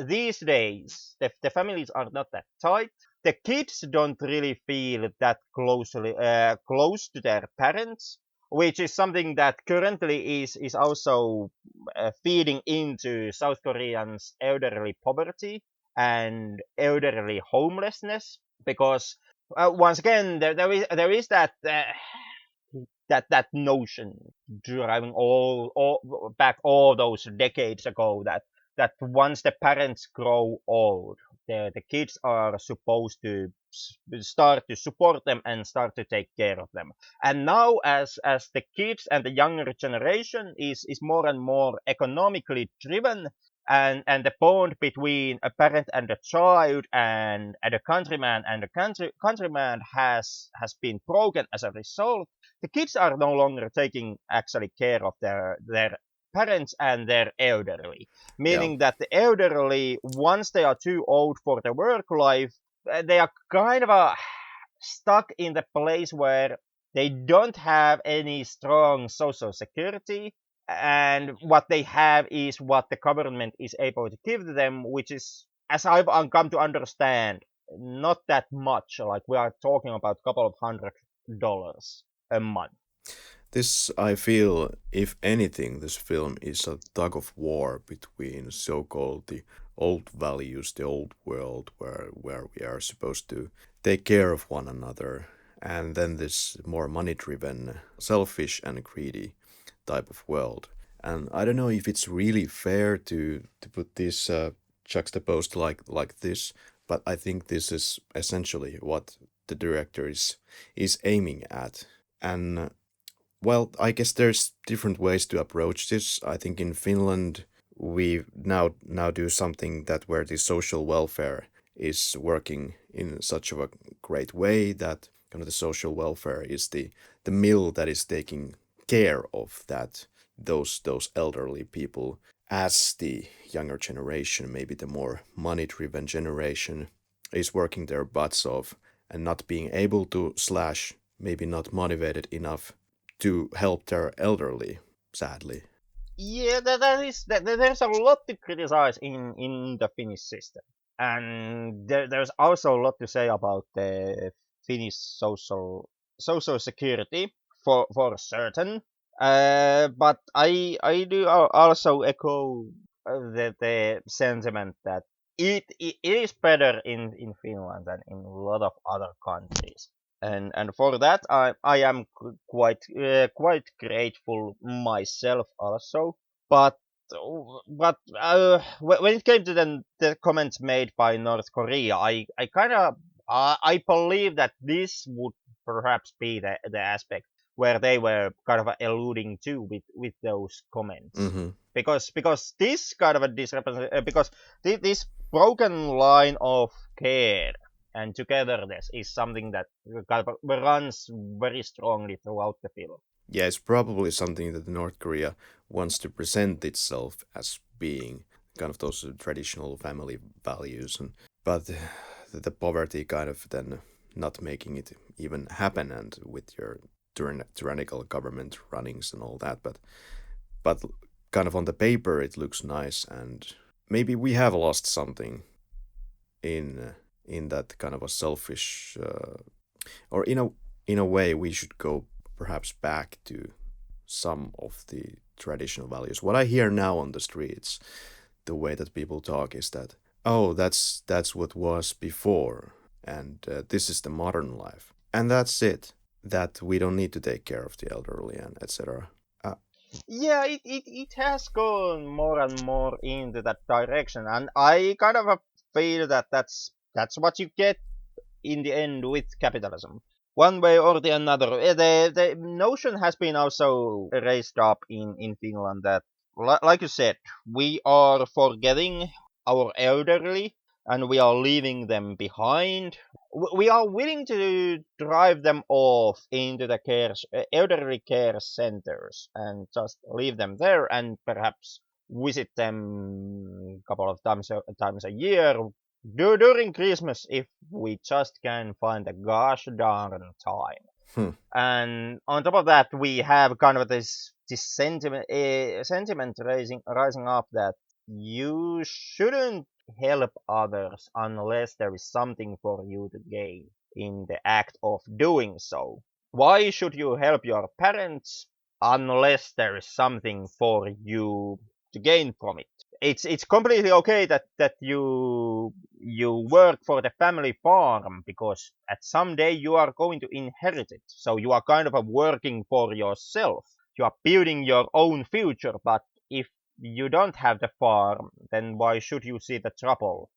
these days the families are not that tight. The kids don't really feel that close to their parents, which is something that currently is also feeding into South Koreans' elderly poverty and elderly homelessness. Because once again, there is that notion driving all back all those decades ago, that once the parents grow old, the kids are supposed to start to support them and start to take care of them. And now, as the kids and the younger generation is more and more economically driven, and the bond between a parent and a child, and a countryman and a countryman has been broken as a result, the kids are no longer taking actually care of their parents and their elderly, yeah, meaning that the elderly, once they are too old for the work life, they are kind of stuck in the place where they don't have any strong social security, and what they have is what the government is able to give them, which is, as I've come to understand, not that much. Like we are talking about a couple of $100 a month. This, I feel, if anything, this film is a tug of war between so-called the old values, the old world where we are supposed to take care of one another, and then this more money-driven, selfish and greedy type of world. And I don't know if it's really fair to put this juxtaposed like this, but I think this is essentially what the director is aiming at. And well, I guess there's different ways to approach this. I think in Finland we now do something that where the social welfare is working in such of a great way that kind of the social welfare is the mill that is taking care of that those elderly people as the younger generation, maybe the more money driven generation, is working their butts off and not being able to slash maybe not motivated enough to help their elderly, sadly. Yeah, there's a lot to criticize in the Finnish system, and there's also a lot to say about the Finnish social security for certain. But I do also echo the sentiment that it is better in Finland than in a lot of other countries, and for that I am quite grateful myself also. But when it came to the comments made by North Korea, I kind of I believe that this would perhaps be the aspect where they were kind of alluding to with those comments, Mm-hmm. because this kind of a discrepancy, because this broken line of care and togetherness is something that kind of runs very strongly throughout the film. Yeah, it's probably something that North Korea wants to present itself as being kind of those traditional family values, and but the poverty kind of then not making it even happen, and with your tyrannical government runnings and all that, but kind of on the paper it looks nice, and maybe we have lost something in in that kind of a selfish or in a way we should go perhaps back to some of the traditional values. What I hear now on the streets, the way that people talk is that, oh, that's what was before, and this is the modern life, and that's it. That we don't need to take care of the elderly and etc. Yeah, it has gone more and more into that direction, and I kind of feel that that's what you get in the end with capitalism, one way or the another. The notion has been also raised up in Finland that, like you said, we are forgetting our elderly and we are leaving them behind. We are willing to drive them off into the elderly care centers and just leave them there and perhaps visit them a couple of times a year during Christmas if we just can find the gosh darn time. Hmm. And on top of that, we have kind of this sentiment rising up that you shouldn't help others unless there is something for you to gain in the act of doing so. Why should you help your parents unless there is something for you to gain from it? It's completely okay that you work for the family farm because at some day you are going to inherit it. So you are kind of working for yourself. You are building your own future. But if you don't have the farm, then why should you see the trouble?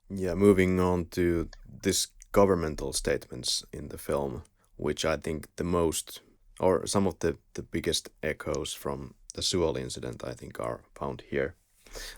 Yeah, moving on to this governmental statements in the film, which I think the most, or some of the biggest echoes from the Sewol incident, I think, are found here.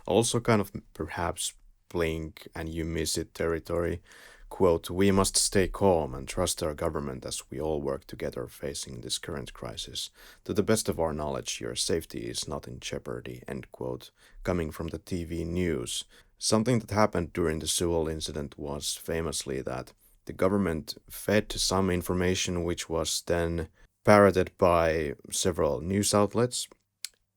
Also, kind of perhaps blink and you miss it territory. Quote, we must stay calm and trust our government as we all work together facing this current crisis. To the best of our knowledge, your safety is not in jeopardy, end quote, coming from the TV news. Something that happened during the Sewol incident was famously that the government fed some information which was then parroted by several news outlets,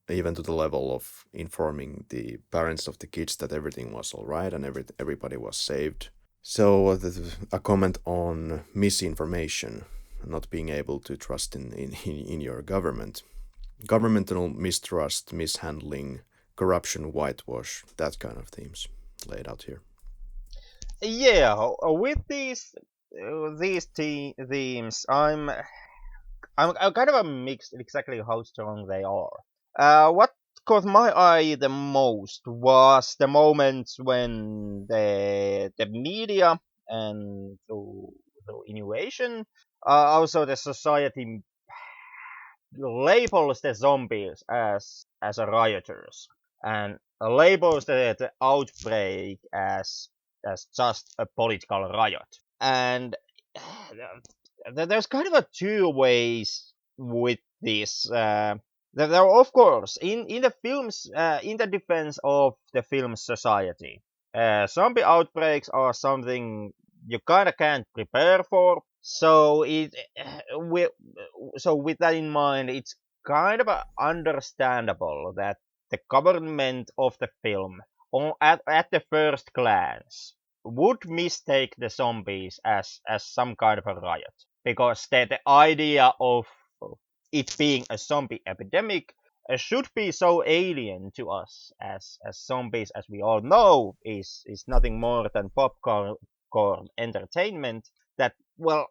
even to the level of informing the parents of the kids that everything was all right and everybody was saved. So, a comment on misinformation, not being able to trust in your government. Governmental mistrust, mishandling, corruption, whitewash, that kind of themes laid out here. Yeah, with themes, I'm kind of a mixed exactly how strong they are. What caught my eye the most was the moments when the media and through innovation, also the society labels the zombies as a rioters and labels the outbreak as just a political riot. And there's kind of a two ways with this. There are, of course, in the films, in the defense of the film society, zombie outbreaks are something you kind of can't prepare for. So with with that in mind, it's kind of understandable that the government of the film, at the first glance, would mistake the zombies as some kind of a riot because the idea of it being a zombie epidemic should be so alien to us as zombies, as we all know, is nothing more than popcorn entertainment. That, well,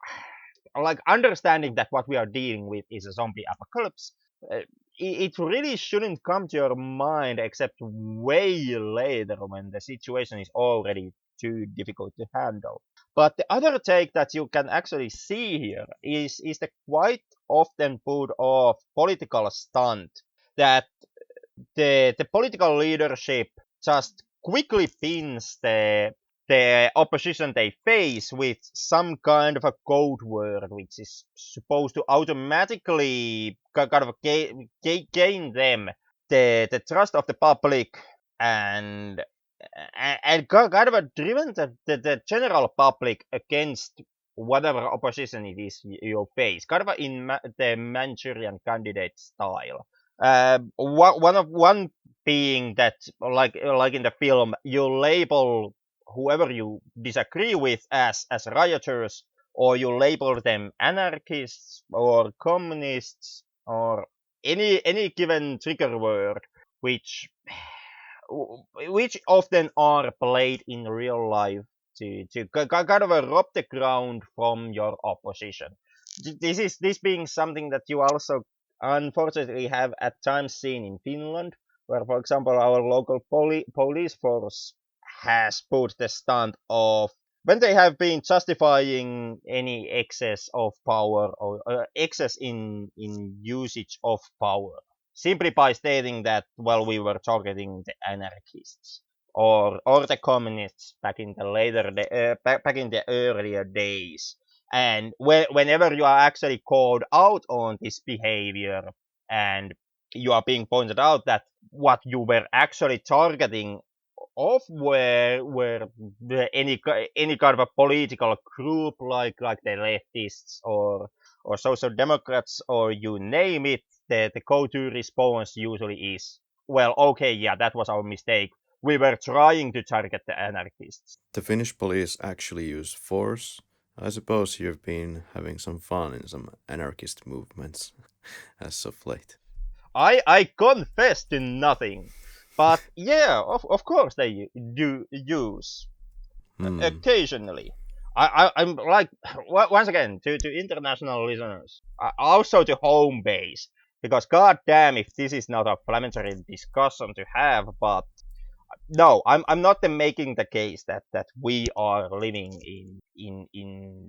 like understanding that what we are dealing with is a zombie apocalypse, uh, it really shouldn't come to your mind except way later when the situation is already too difficult to handle. But the other take that you can actually see here is the quite often put off political stunt that the political leadership just quickly pins the opposition they face with some kind of a code word which is supposed to automatically kind of gain them the trust of the public and kind of a driven the general public against whatever opposition it is you face, kind of the Manchurian candidate style. One being that, like in the film, you label whoever you disagree with as rioters, or you label them anarchists or communists or any given trigger word, which which often are played in real life to kind of rob the ground from your opposition. This being something that you also unfortunately have at times seen in Finland, where, for example, our local police force has put the stunt of when they have been justifying any excess of power or excess in usage of power simply by stating that, well, we were targeting the anarchists or the communists back in the back in the earlier days. And whenever you are actually called out on this behavior and you are being pointed out that what you were actually targeting of were any kind of a political group like the leftists or social democrats or you name it, the go-to response usually is, well, okay, yeah, that was our mistake. We were trying to target the anarchists. The Finnish police actually use force. I suppose you've been having some fun in some anarchist movements as of late. I confess to nothing, but yeah, of course they do use Hmm. occasionally. I'm like once again to international listeners, also to home base, because god damn if this is not a planetary discussion to have. But no, I'm not making the case that we are living in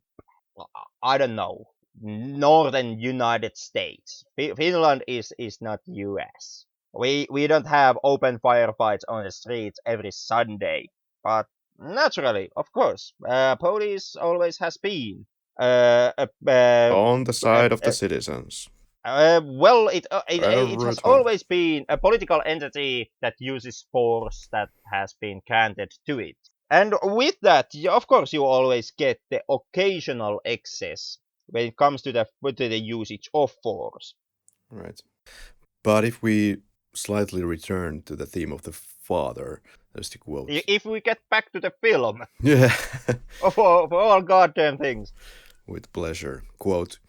I don't know, northern United States. Finland is not US. We don't have open firefights on the streets every Sunday, but naturally, of course, police always has been uh, uh, uh, On the uh, side of the uh, citizens. well, it Every has time. always been a political entity that uses force that has been granted to it. And with that, of course, you always get the occasional excess when it comes to the usage of force. Right. But if we slightly return to the theme of the father, there's the quote. If we get back to the film Yeah. of all goddamn things, With pleasure. Quote,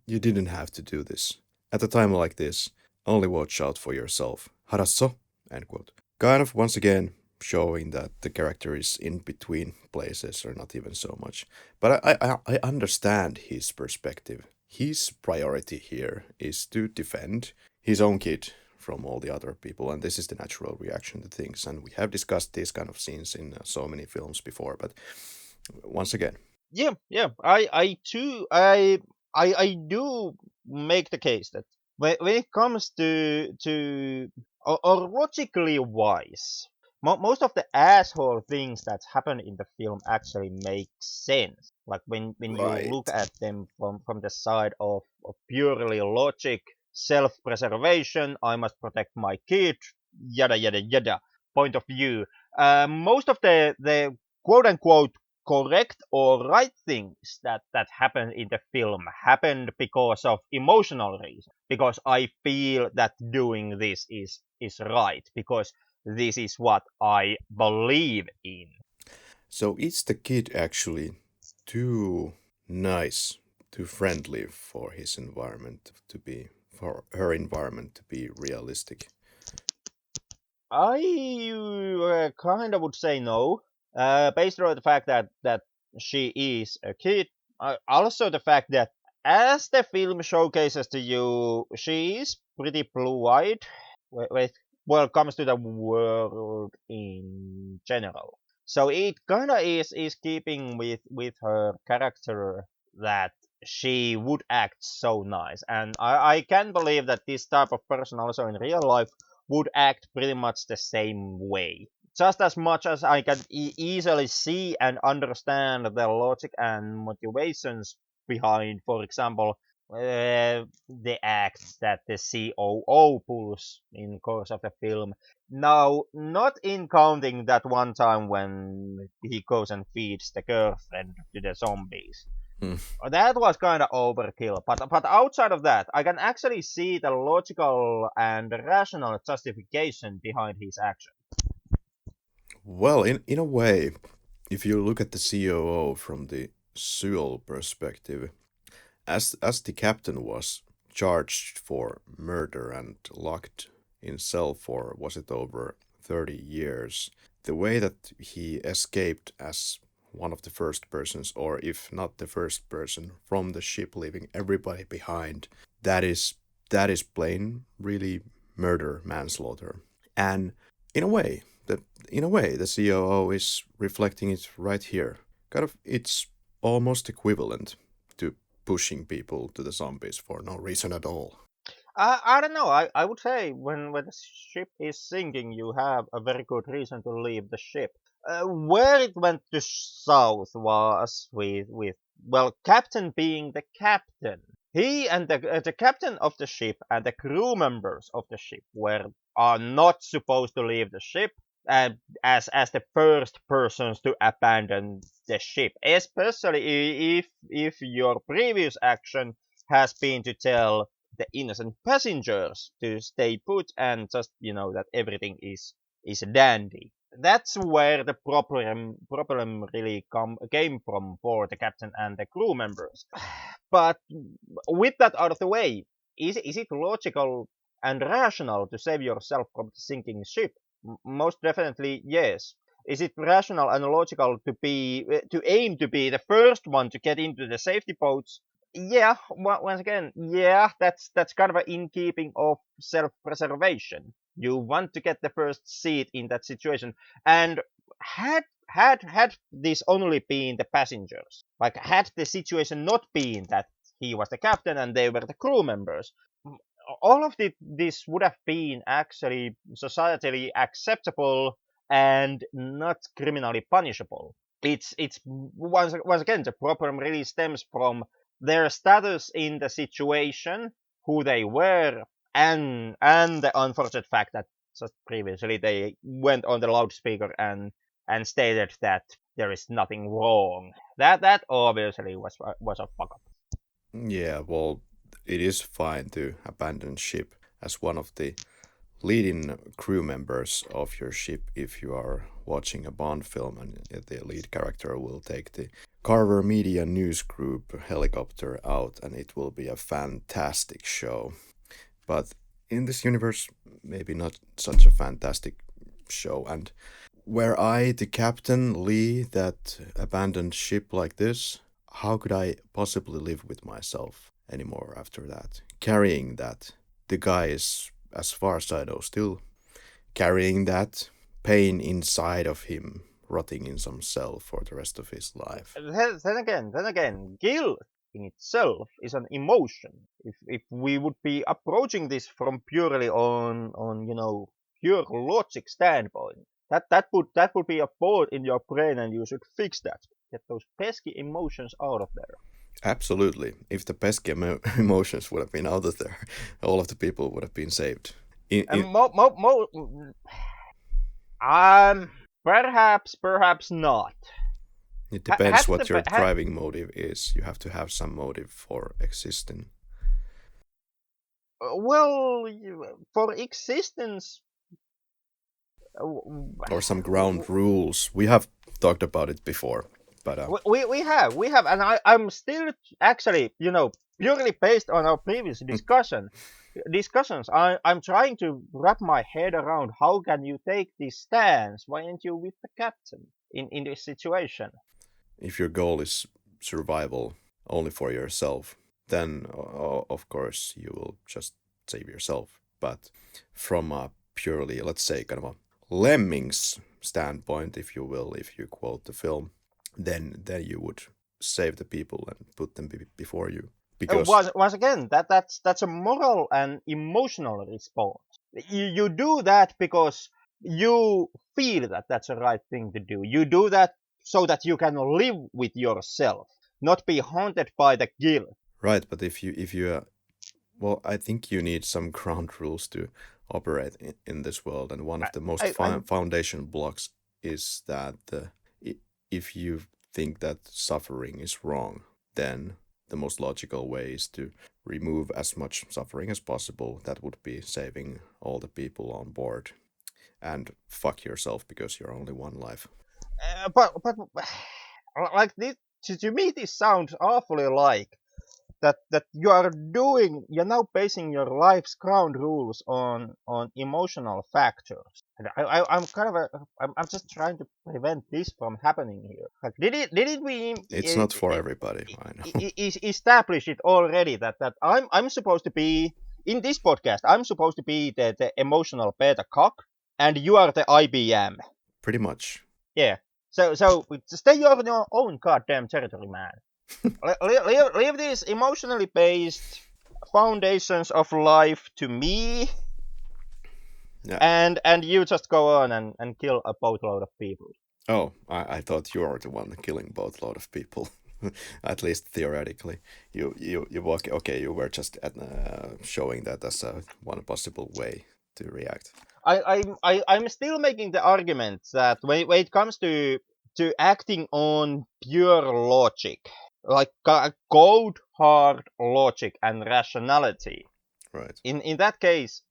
you didn't have to do this. At a time like this, only watch out for yourself. Harasso? End quote. Kind of once again showing that the character is in between places or not even so much. But I understand his perspective. His priority here is to defend his own kid from all the other people, and this is the natural reaction to things. And we have discussed these kind of scenes in so many films before, but once again, yeah, I do make the case that when it comes to or logically wise, most of the asshole things that happen in the film actually make sense. Like when you look right. at them from the side of purely logic, self-preservation, I must protect my kid, yada yada yada point of view. Most of the quote unquote correct or right things that happened in the film happened because of emotional reason, because I feel that doing this is right, because this is what I believe in. So is the kid actually too nice, too friendly for his environment to be, for her environment to be realistic? I kind of would say no, based on the fact that she is a kid. Also, the fact that as the film showcases to you, she is pretty blue-eyed. With well, comes to the world in general. So it kind of is keeping with her character that she would act so nice, and I can believe that this type of person also in real life would act pretty much the same way. Just as much as I can easily see and understand the logic and motivations behind, for example, the acts that the COO pulls in course of the film. Now, not in counting that one time when he goes and feeds the girlfriend to the zombies. Hmm. That was kind of overkill. But outside of that, I can actually see the logical and rational justification behind his action. Well, in a way, if you look at the COO from the Sewol perspective, as the captain was charged for murder and locked in cell for was it over 30 years, the way that he escaped as one of the first persons, or if not the first person, from the ship, leaving everybody behind, that is that is plain really murder manslaughter. And in a way, the COO is reflecting it right here. Kind of, it's almost equivalent to pushing people to the zombies for no reason at all. I don't know. I would say when the ship is sinking, you have a very good reason to leave the ship. Where it went to south was with well, captain being the captain. He and the captain of the ship and the crew members of the ship were are not supposed to leave the ship, as the first persons to abandon the ship, especially if your previous action has been to tell the innocent passengers to stay put and just that everything is dandy. That's where the problem really came from for the captain and the crew members. But with that out of the way, is it logical and rational to save yourself from the sinking ship? Most definitely, yes. Is it rational and logical to aim to be the first one to get into the safety boats? Yeah, once again, yeah, that's kind of in keeping of self-preservation. You want to get the first seat in that situation, and had this only been the passengers, like had the situation not been that he was the captain and they were the crew members, all of this would have been actually societally acceptable and not criminally punishable. It's once again the problem really stems from their status in the situation, who they were, and the unfortunate fact that just previously they went on the loudspeaker and and stated that there is nothing wrong. That obviously was a fuck up. Yeah, well, it is fine to abandon ship as one of the leading crew members of your ship if you are watching a Bond film and the lead character will take the Carver Media News Group helicopter out and it will be a fantastic show. But in this universe, maybe not such a fantastic show. And were I the captain Lee that abandoned ship like this, how could I possibly live with myself anymore after that? Carrying that, the guy is, as far as I know, still carrying that pain inside of him, rotting in some cell for the rest of his life. Then again, guilt in itself is an emotion. If we would be approaching this from purely on pure logic standpoint, that would be a fault in your brain, and you should fix that. Get those pesky emotions out of there. Absolutely. If the pesky emotions would have been out of there, all of the people would have been saved. And perhaps not. It depends Has the what your driving motive is. You have to have some motive for existing. well, for existence. Or some ground rules. We have talked about it before, but We have, and I'm still actually, purely based on our previous discussions. I'm trying to wrap my head around how can you take this stance? Why aren't you with the captain in this situation? if your goal is survival only for yourself, then of course you will just save yourself. But from a purely, let's say, kind of a lemmings standpoint, if you will, if you quote the film, then you would save the people and put them before you. Because Once again, that's a moral and emotional response. You do that because you feel that that's the right thing to do. You do that so that you can live with yourself, not be haunted by the guilt. right, but if you well, I think you need some ground rules to operate in this world, and one of the most I foundation blocks is that if you think that suffering is wrong, then the most logical way is to remove as much suffering as possible. That would be saving all the people on board, and fuck yourself because you're only one life. but like this, to me this sounds awfully like that you're now basing your life's ground rules on emotional factors. And I'm kind of I'm just trying to prevent this from happening here. Like, did we It's not for everybody, I know. establish it already that I'm supposed to be in this podcast? I'm supposed to be the emotional beta cock, and you are the IBM. Pretty much. Yeah. So stay on your own goddamn territory, man. Leave these emotionally based foundations of life to me, Yeah. and you just go on and kill a boatload of people. Oh, I thought you were the one killing boatload of people. At least theoretically, you walk. Okay, you were just showing that as one possible way to react. I'm still making the argument that when it comes to acting on pure logic, like cold hard logic and rationality, Right. in that case,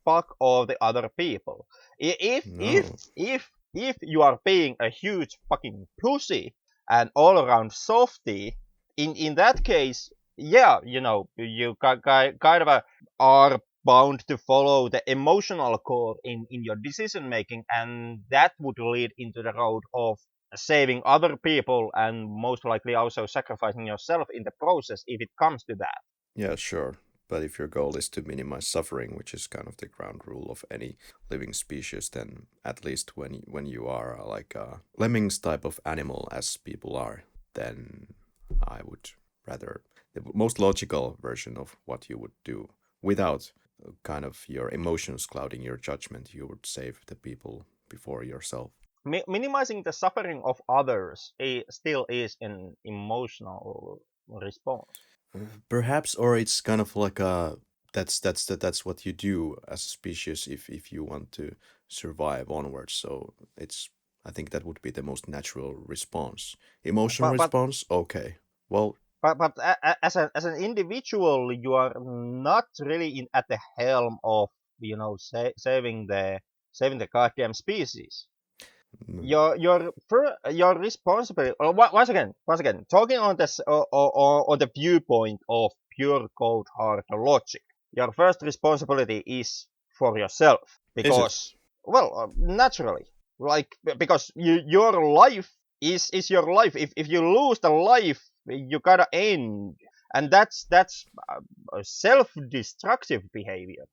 fuck all the other people. If if No. if if you are being a huge fucking pussy and all around softy, in that case, yeah, you kind of are bound to follow the emotional core in your decision making, and that would lead into the road of saving other people and most likely also sacrificing yourself in the process if it comes to that. Yeah, sure. But if your goal is to minimize suffering, which is kind of the ground rule of any living species, then at least when you are like a lemmings type of animal, as people are, then I would rather the most logical version of what you would do without kind of your emotions clouding your judgment. You would save the people before yourself. Minimizing the suffering of others still is an emotional response. Perhaps, or it's kind of like a that's what you do as a species if you want to survive onwards. So it's I think that would be the most natural response. Emotional But response, okay. Well, as an individual, you are not really at the helm of saving the goddamn species. mm, Your responsibility. Once again, talking on this on the viewpoint of pure cold hard logic. Your first responsibility is for yourself is it? because, well, naturally, like because your life is your life. If you lose the life, you gotta end, and that's self-destructive behavior.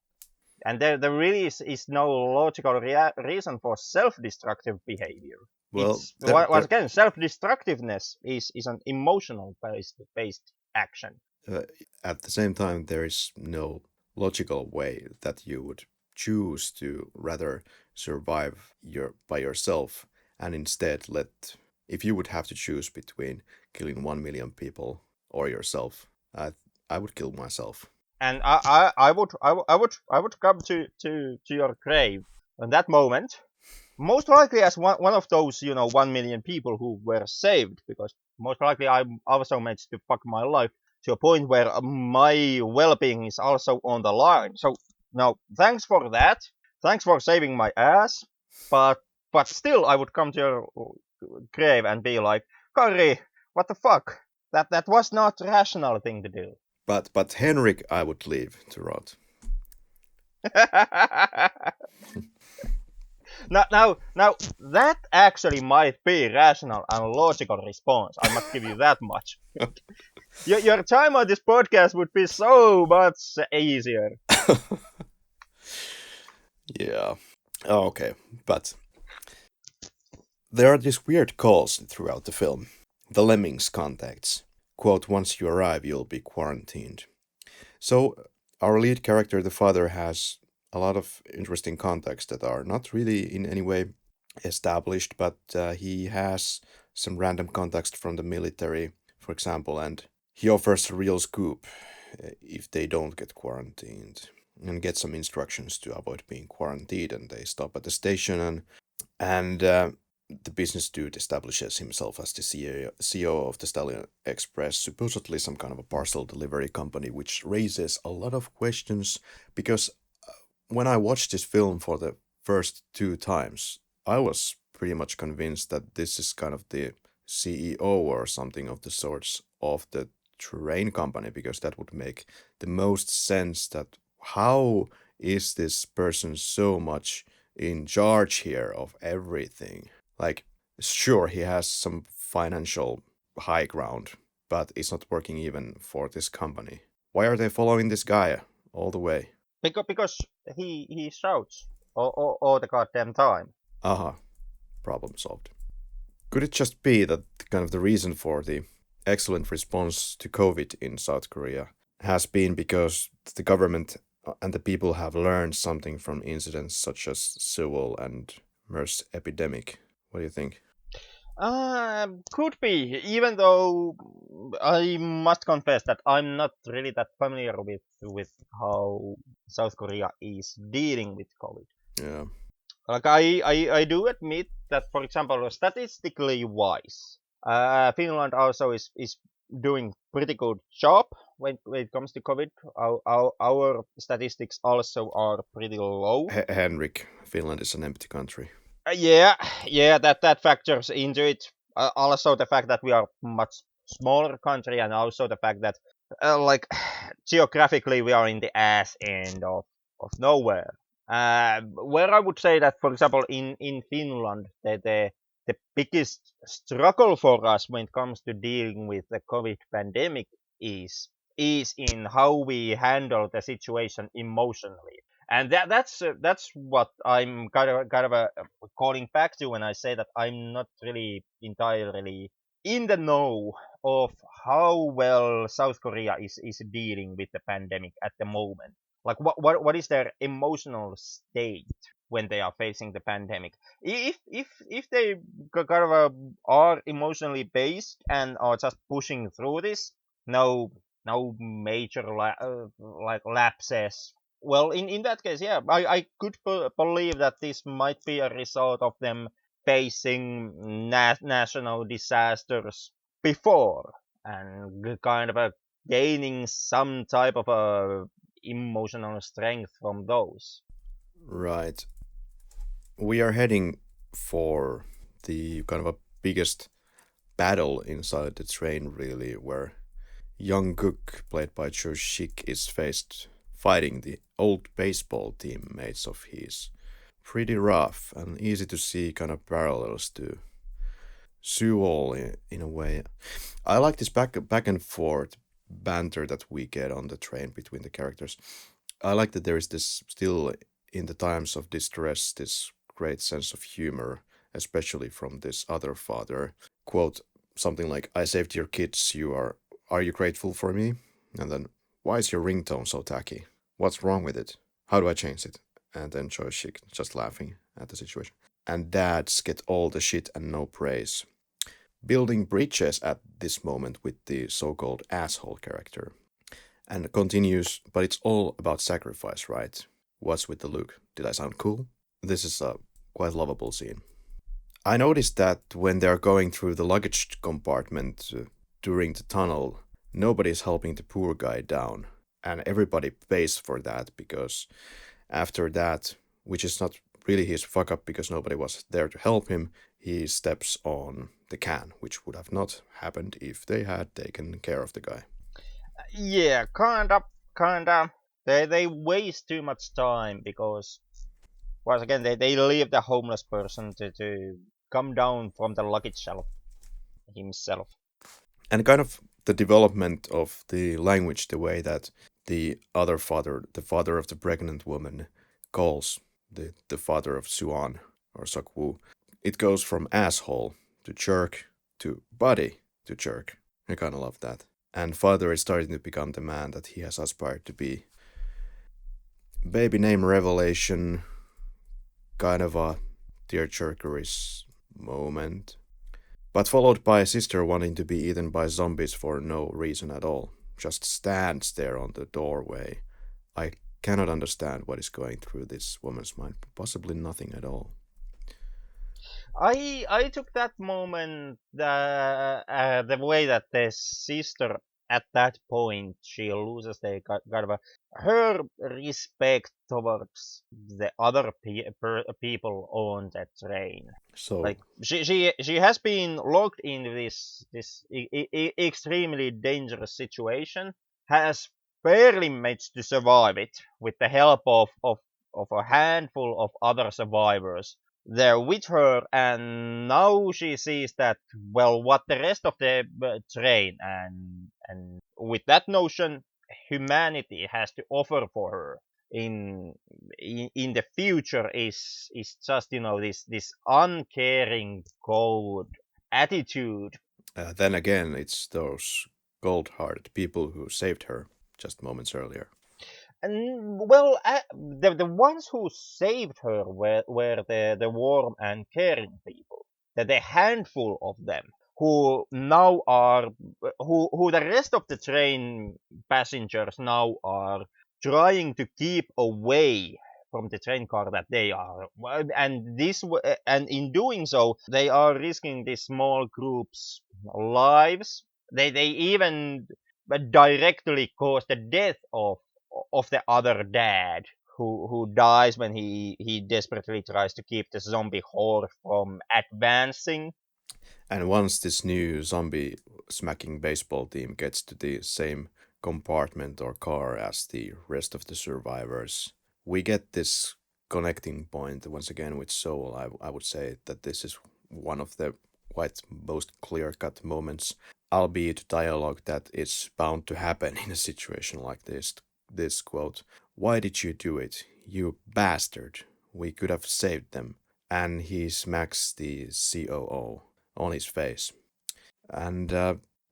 And there really is no logical reason for self-destructive behavior. Well, It's there, once there, again, self-destructiveness is an emotional based action. uh, at the same time, there is no logical way that you would choose to rather survive by yourself and instead let, if you would have to choose between killing 1 million people or yourself, I would kill myself. And I would come to your grave in that moment, most likely as one of those 1 million people who were saved, because most likely I also managed to fuck my life to a point where my well-being is also on the line. So now, thanks for that. Thanks for saving my ass. But still, I would come to your grave and be like, Kari, what the fuck? That was not rational thing to do. But Henrik, I would leave to rot. Now, that actually might be rational and logical response. I must give you that much. Your time on this podcast would be so much easier. Yeah. Oh, okay. But there are these weird calls throughout the film. The Lemmings contacts. Quote, once you arrive, you'll be quarantined. So, our lead character, the father, has a lot of interesting contacts that are not really in any way established, but he has some random contacts from the military, for example, and he offers a real scoop if they don't get quarantined and get some instructions to avoid being quarantined. And they stop at the station, and the business dude establishes himself as the CEO of the Stallion Express, supposedly some kind of a parcel delivery company, which raises a lot of questions because when I watched this film for the first two times, I was pretty much convinced that this is kind of the CEO or something of the sorts of the train company, because that would make the most sense. That how is this person so much in charge here of everything? Like, sure, he has some financial high ground, but it's not working even for this company. Why are they following this guy all the way? Because he shouts all the goddamn time. Aha, problem solved. Could it just be that kind of the reason for the excellent response to COVID in South Korea has been because the government and the people have learned something from incidents such as Sewol and MERS epidemic? What do you think? Could be. Even though I must confess that I'm not really that familiar with how South Korea is dealing with COVID. Yeah. Like I do admit that, for example, statistically wise, Finland also is doing pretty good job when it comes to COVID. Our statistics also are pretty low. Henrik, Finland is an empty country. Yeah, yeah, that factors into it. Also, the fact that we are much smaller country, and also the fact that, like, geographically we are in the ass end of nowhere. Where I would say that, for example, in Finland, the biggest struggle for us when it comes to dealing with the COVID pandemic is in how we handle the situation emotionally. And that's what I'm kind of calling back to when I say that I'm not really entirely in the know of how well South Korea is dealing with the pandemic at the moment. Like what is their emotional state when they are facing the pandemic? If they kind of are emotionally based and are just pushing through this, no no major like lapses. Well, in that case, yeah, I could believe that this might be a result of them facing national disasters before and kind of gaining some type of emotional strength from those. Right. We are heading for the kind of a biggest battle inside the train, really, where young Cook, played by Joe Schick, is faced fighting the old baseball teammates of his. Pretty rough and easy to see kind of parallels to Sewol in a way. I like this back and forth banter that we get on the train between the characters. I like that there is this still in the times of distress this great sense of humor, especially from this other father. Quote something like, "I saved your kids. Are you grateful for me?" And then, "Why is your ringtone so tacky? What's wrong with it? How do I change it?" And then Joyshik just laughing at the situation. And dads get all the shit and no praise, building bridges at this moment with the so-called asshole character. And continues, but it's all about sacrifice, right? What's with the look? Did I sound cool? This is a quite lovable scene. I noticed that when they're going through the luggage compartment during the tunnel, nobody's helping the poor guy down. And everybody pays for that because after that, which is not really his fuck up because nobody was there to help him, he steps on the can, which would have not happened if they had taken care of the guy. Yeah, kinda. They waste too much time because once again they leave the homeless person to come down from the luggage shelf himself. And kind of the development of the language, the way that the other father, the father of the pregnant woman, calls the father of Suan or Sokwu. It goes from asshole to jerk to buddy to jerk. I kind of love that. And father is starting to become the man that he has aspired to be. Baby name revelation, kind of a tearjerkerish moment, but followed by a sister wanting to be eaten by zombies for no reason at all. Just stands there on the doorway. I cannot understand what is going through this woman's mind. Possibly nothing at all. I took that moment the way that the sister at that point she loses the kind of her respect towards the other people on that train. So, Like she has been locked in this extremely dangerous situation, has barely managed to survive it with the help of a handful of other survivors there with her, and now she sees that well what the rest of the train and with that notion humanity has to offer for her in in the future is just this uncaring cold attitude. then again, it's those cold hearted people who saved her just moments earlier. And well, the ones who saved her were the warm and caring people. The handful of them who now are who the rest of the train passengers now are trying to keep away from the train car that they are. And and in doing so they are risking this small group's lives. They even directly cause the death of the other dad who dies when he desperately tries to keep the zombie horde from advancing. And once this new zombie smacking baseball team gets to the same compartment or car as the rest of the survivors, we get this connecting point once again with Soul. I would say that this is one of the quite most clear cut moments, albeit dialogue that is bound to happen in a situation like this. This quote, "Why did you do it? You bastard. We could have saved them." And he smacks the COO on his face. And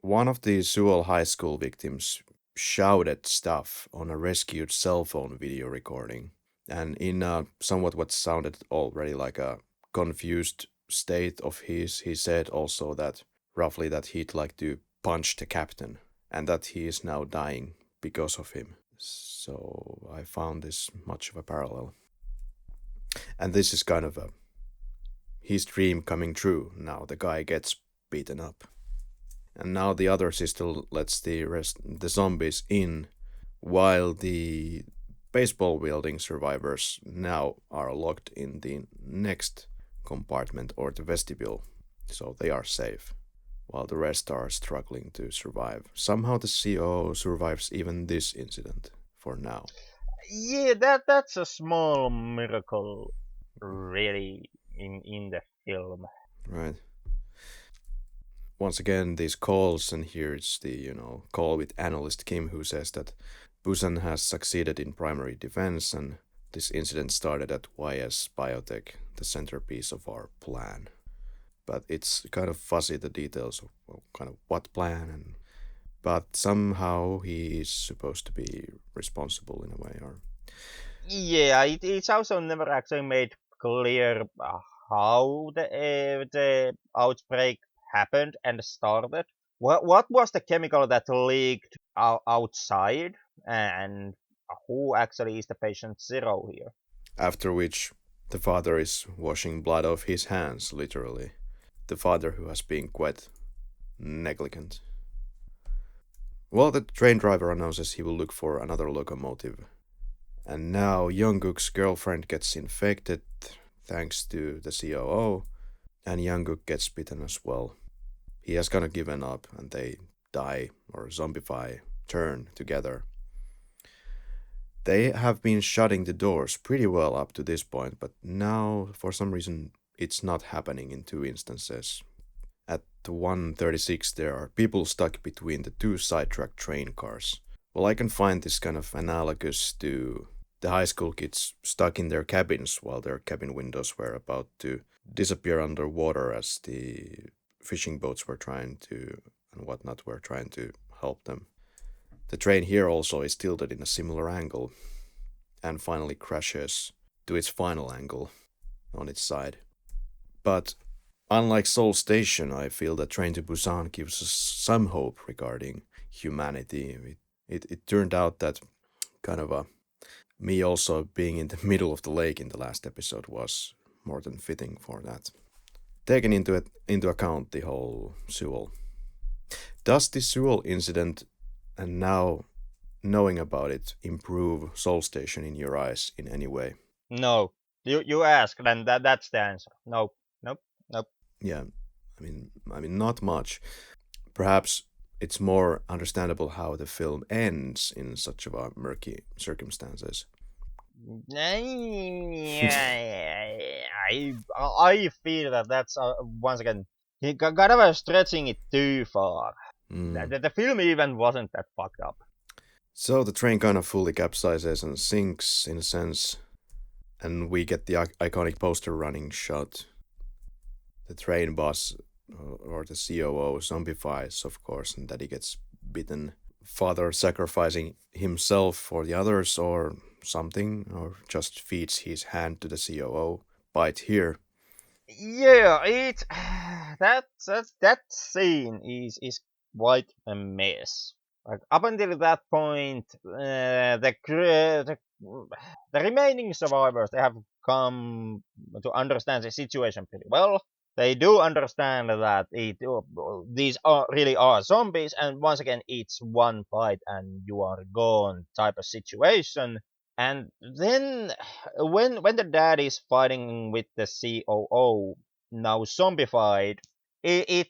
one of the Sewell High School victims shouted stuff on a rescued cell phone video recording. And in somewhat what sounded already like a confused state of his, he said also that roughly that he'd like to punch the captain and that he is now dying because of him. So I found this much of a parallel. And this is kind of a his dream coming true. Now the guy gets beaten up. And now the other sister lets the zombies in, while the baseball wielding survivors now are locked in the next compartment or the vestibule, so they are safe, while the rest are struggling to survive. Somehow the CO survives even this incident for now. Yeah, that's a small miracle, really, in the film. Right. Once again, these calls, and here it's the call with analyst Kim, who says that Busan has succeeded in primary defense, and this incident started at YS Biotech, the centerpiece of our plan. But it's kind of fuzzy, the details of kind of what plan, and but somehow he is supposed to be responsible in a way, or Yeah, it's also never actually made clear how the outbreak happened and started. What was the chemical that leaked outside, and who actually is the patient zero here? after which the father is washing blood off his hands, literally. The father who has been quite negligent. Well, the train driver announces he will look for another locomotive. And now Jungkook's girlfriend gets infected thanks to the COO, and Jungkook gets bitten as well. He has kind of given up, and they die or zombify, turn together. They have been shutting the doors pretty well up to this point, but now, for some reason, it's not happening in two instances. At 136, there are people stuck between the two sidetracked train cars. Well, I can find this kind of analogous to the high school kids stuck in their cabins while their cabin windows were about to disappear underwater as the fishing boats were trying to, and whatnot, were trying to help them. The train here also is tilted in a similar angle and finally crashes to its final angle on its side. But unlike Seoul Station, I feel that Train to Busan gives us some hope regarding humanity. It turned out that kind of me also being in the middle of the lake in the last episode was more than fitting for that. Taking into account the whole Sewol. Does the Sewol incident and now knowing about it improve Soul Station in your eyes in any way? No, you asked, and that's the answer. Nope, nope, nope. Yeah, I mean not much. Perhaps it's more understandable how the film ends in such a murky circumstances. I feel that that's once again he kind of stretching it too far. Mm. The film even wasn't that fucked up. So the train kind of fully capsizes and sinks in a sense, and we get the iconic poster running shot. The train boss or the COO zombifies, of course, and that he gets bitten. Father sacrificing himself for the others or something, or just feeds his hand to the COO. Bite here. Yeah, it that scene is quite a mess. Like up until that point, the remaining survivors they have come to understand the situation pretty well. They do understand that these are really are zombies, and once again, it's one bite and you are gone type of situation. And then when the dad is fighting with the COO, now zombified, it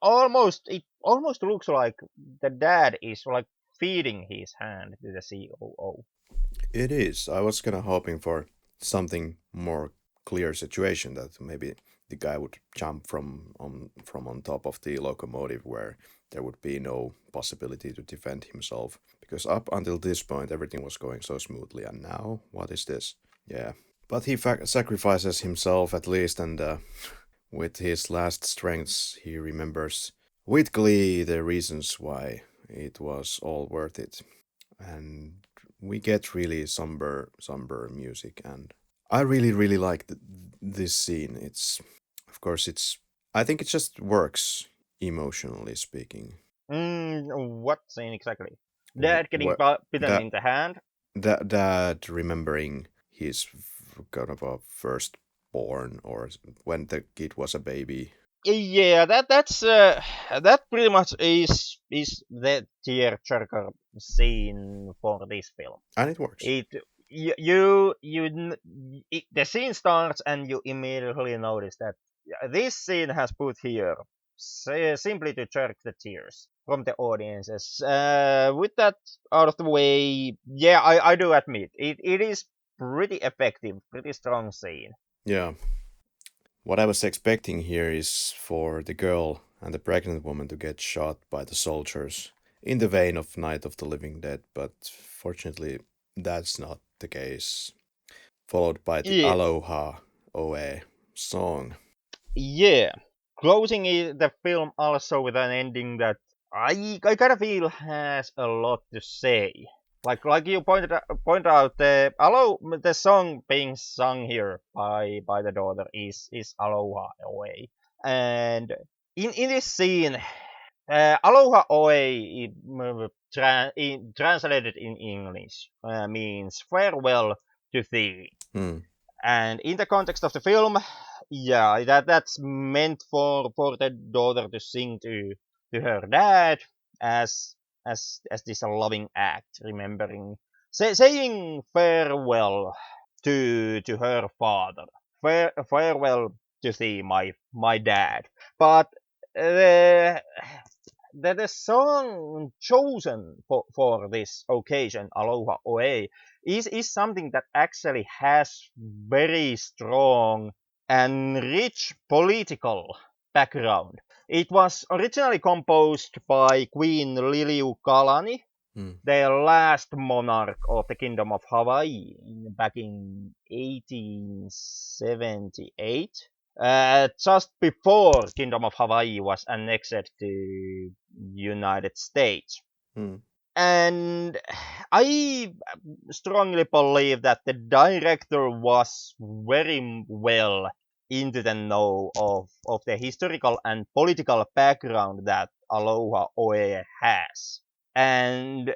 almost looks like the dad is like feeding his hand to the COO. It is. I was kind of hoping for something more clear situation that maybe the guy would jump from on top of the locomotive where there would be no possibility to defend himself because up until this point everything was going so smoothly, and now what is this? Yeah, but he sacrifices himself at least, and with his last strengths he remembers with glee the reasons why it was all worth it, and we get really somber music, and I really like this scene. It's, of course, I think it just works emotionally speaking. What scene exactly? Dad getting What bitten that in the hand. that remembering his kind of a first. born or when the kid was a baby. Yeah, that pretty much is the tearjerker scene for this film. And it works. It the scene starts and you immediately notice that this scene has put here simply to jerk the tears from the audiences. With that out of the way, yeah, I do admit it is pretty effective, pretty strong scene. Yeah. What I was expecting here is for the girl and the pregnant woman to get shot by the soldiers in the vein of Night of the Living Dead, but fortunately that's not the case. Followed by the Yeah, Aloha OA song. yeah. Closing the film also with an ending that I kind of feel has a lot to say. Like you point out, the song being sung here by the daughter is Aloha Away, and in this scene, Aloha Away translated in English means farewell to thee. Hmm. And in the context of the film, yeah, that's meant for the daughter to sing to her dad as as this loving act, remembering saying farewell to her father, farewell to see my dad. But the the song chosen for this occasion, Aloha Oe, is something that actually has very strong and rich political background. It was originally composed by Queen Liliuokalani, Hmm. the last monarch of the Kingdom of Hawaii back in 1878, just before Kingdom of Hawaii was annexed to United States. Hmm. And I strongly believe that the director was very well into the know of the historical and political background that Aloha Oe has. And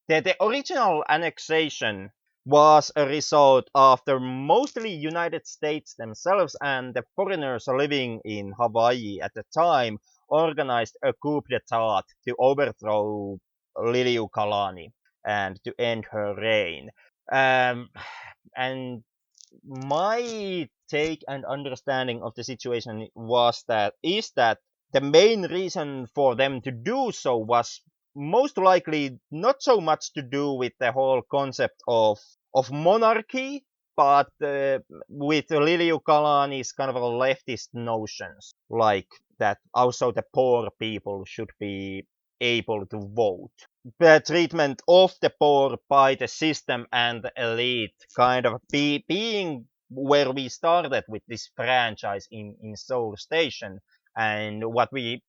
the original annexation was a result after mostly United States themselves and the foreigners living in Hawaii at the time organized a coup d'etat to overthrow Liliuokalani and to end her reign. Um, and my take and understanding of the situation is that the main reason for them to do so was most likely not so much to do with the whole concept of monarchy, but with Liliuokalani's kind of a leftist notions, like that also the poor people should be able to vote. The treatment of the poor by the system and the elite kind of being where we started with this franchise in Seoul Station, and what we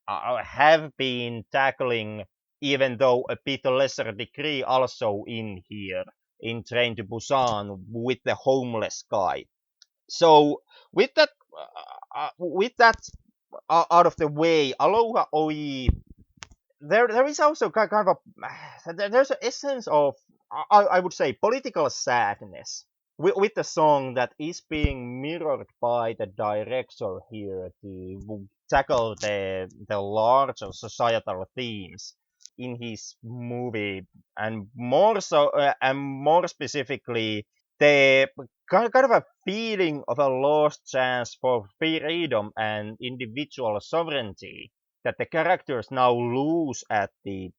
have been tackling, even though a bit lesser degree also in here in Train to Busan with the homeless guy. So with that out of the way, Aloha Oi, there is also kind of there's an essence of I would say political sadness with the song that is being mirrored by the director here to tackle the larger societal themes in his movie, and more specifically the kind of a feeling of a lost chance for freedom and individual sovereignty that the characters now lose at the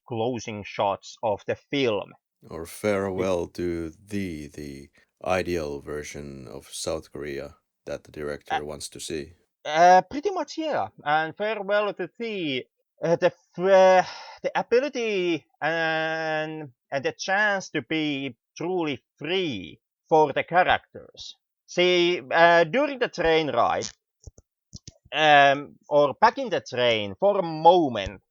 closing shots of the film. Or Be- farewell to the ideal version of South Korea that the uh, director wants to see. Pretty much, yeah. And farewell to the ability and the chance to be truly free for the characters. See, during the train ride, or back in the train for a moment,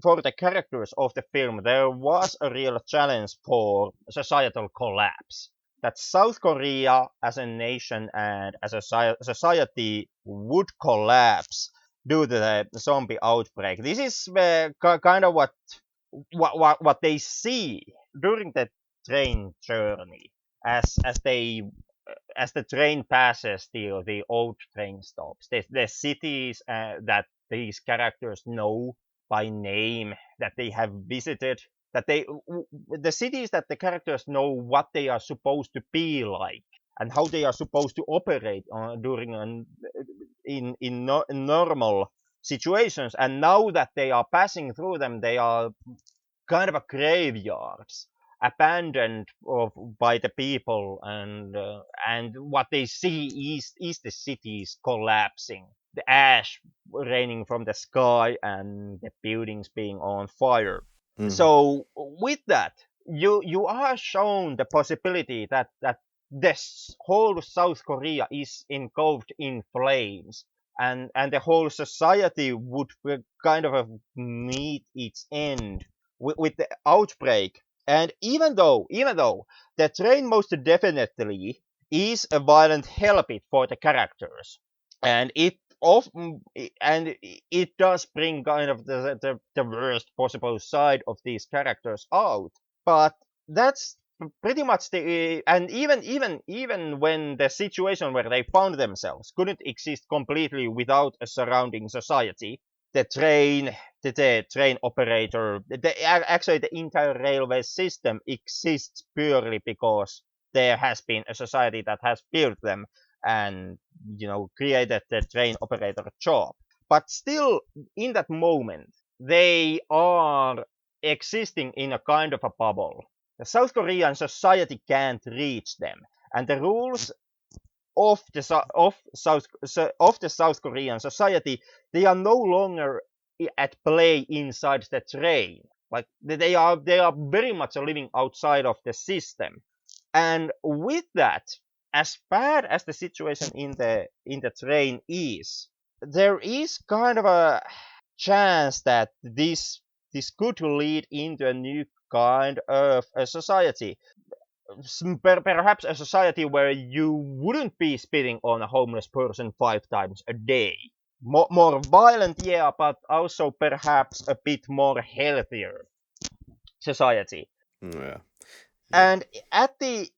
for the characters of the film, there was a real challenge for societal collapse. That South Korea as a nation and as a society would collapse due to the zombie outbreak. This is kind of what they see during the train journey as they as the train passes the old train stops, the cities that these characters know by name, that they have visited, that the cities that the characters know what they are supposed to be like and how they are supposed to operate during normal situations. And now that they are passing through them, they are kind of a graveyards, abandoned by the people, and what they see is the cities collapsing, the ash raining from the sky, and the buildings being on fire. Hmm. So with that, you are shown the possibility that this whole South Korea is engulfed in flames, and the whole society would kind of meet its end with the outbreak. And even though the train most definitely is a violent hell pit for the characters, and it does bring kind of the worst possible side of these characters out. But that's pretty much and even when the situation where they found themselves couldn't exist completely without a surrounding society, the the train operator, actually the entire railway system exists purely because there has been a society that has built them and created the train operator job. But still, in that moment, they are existing in a kind of a bubble. The South Korean society can't reach them, and the rules of the South Korean society, they are no longer at play inside the train. Like they are very much living outside of the system. And with that, as bad as the situation in the train is, there is kind of a chance that this could lead into a new kind of a society. Perhaps a society where you wouldn't be spitting on a homeless person 5 times a day. More violent, yeah, but also perhaps a bit more healthier society. Yeah. Yeah. And at the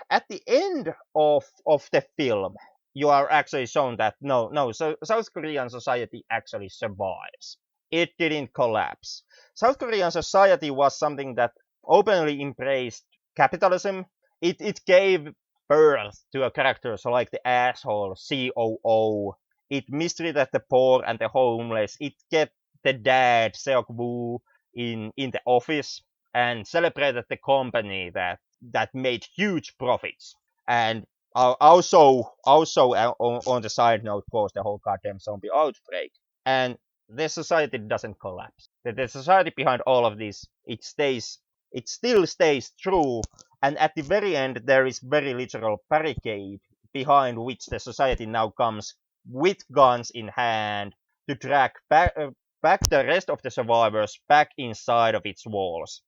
at the end of the film, you are actually shown that no, so South Korean society actually survives. It didn't collapse. South Korean society was something that openly embraced capitalism. It gave birth to a characters like the asshole COO. It mistreated the poor and the homeless. It kept the dad Seok Woo in the office and celebrated the company that made huge profits. And also on the side note, caused the whole goddamn zombie outbreak. And the society doesn't collapse. The society behind all of this, it still stays true. And at the very end, there is very literal barricade behind which the society now comes with guns in hand to drag back the rest of the survivors back inside of its walls.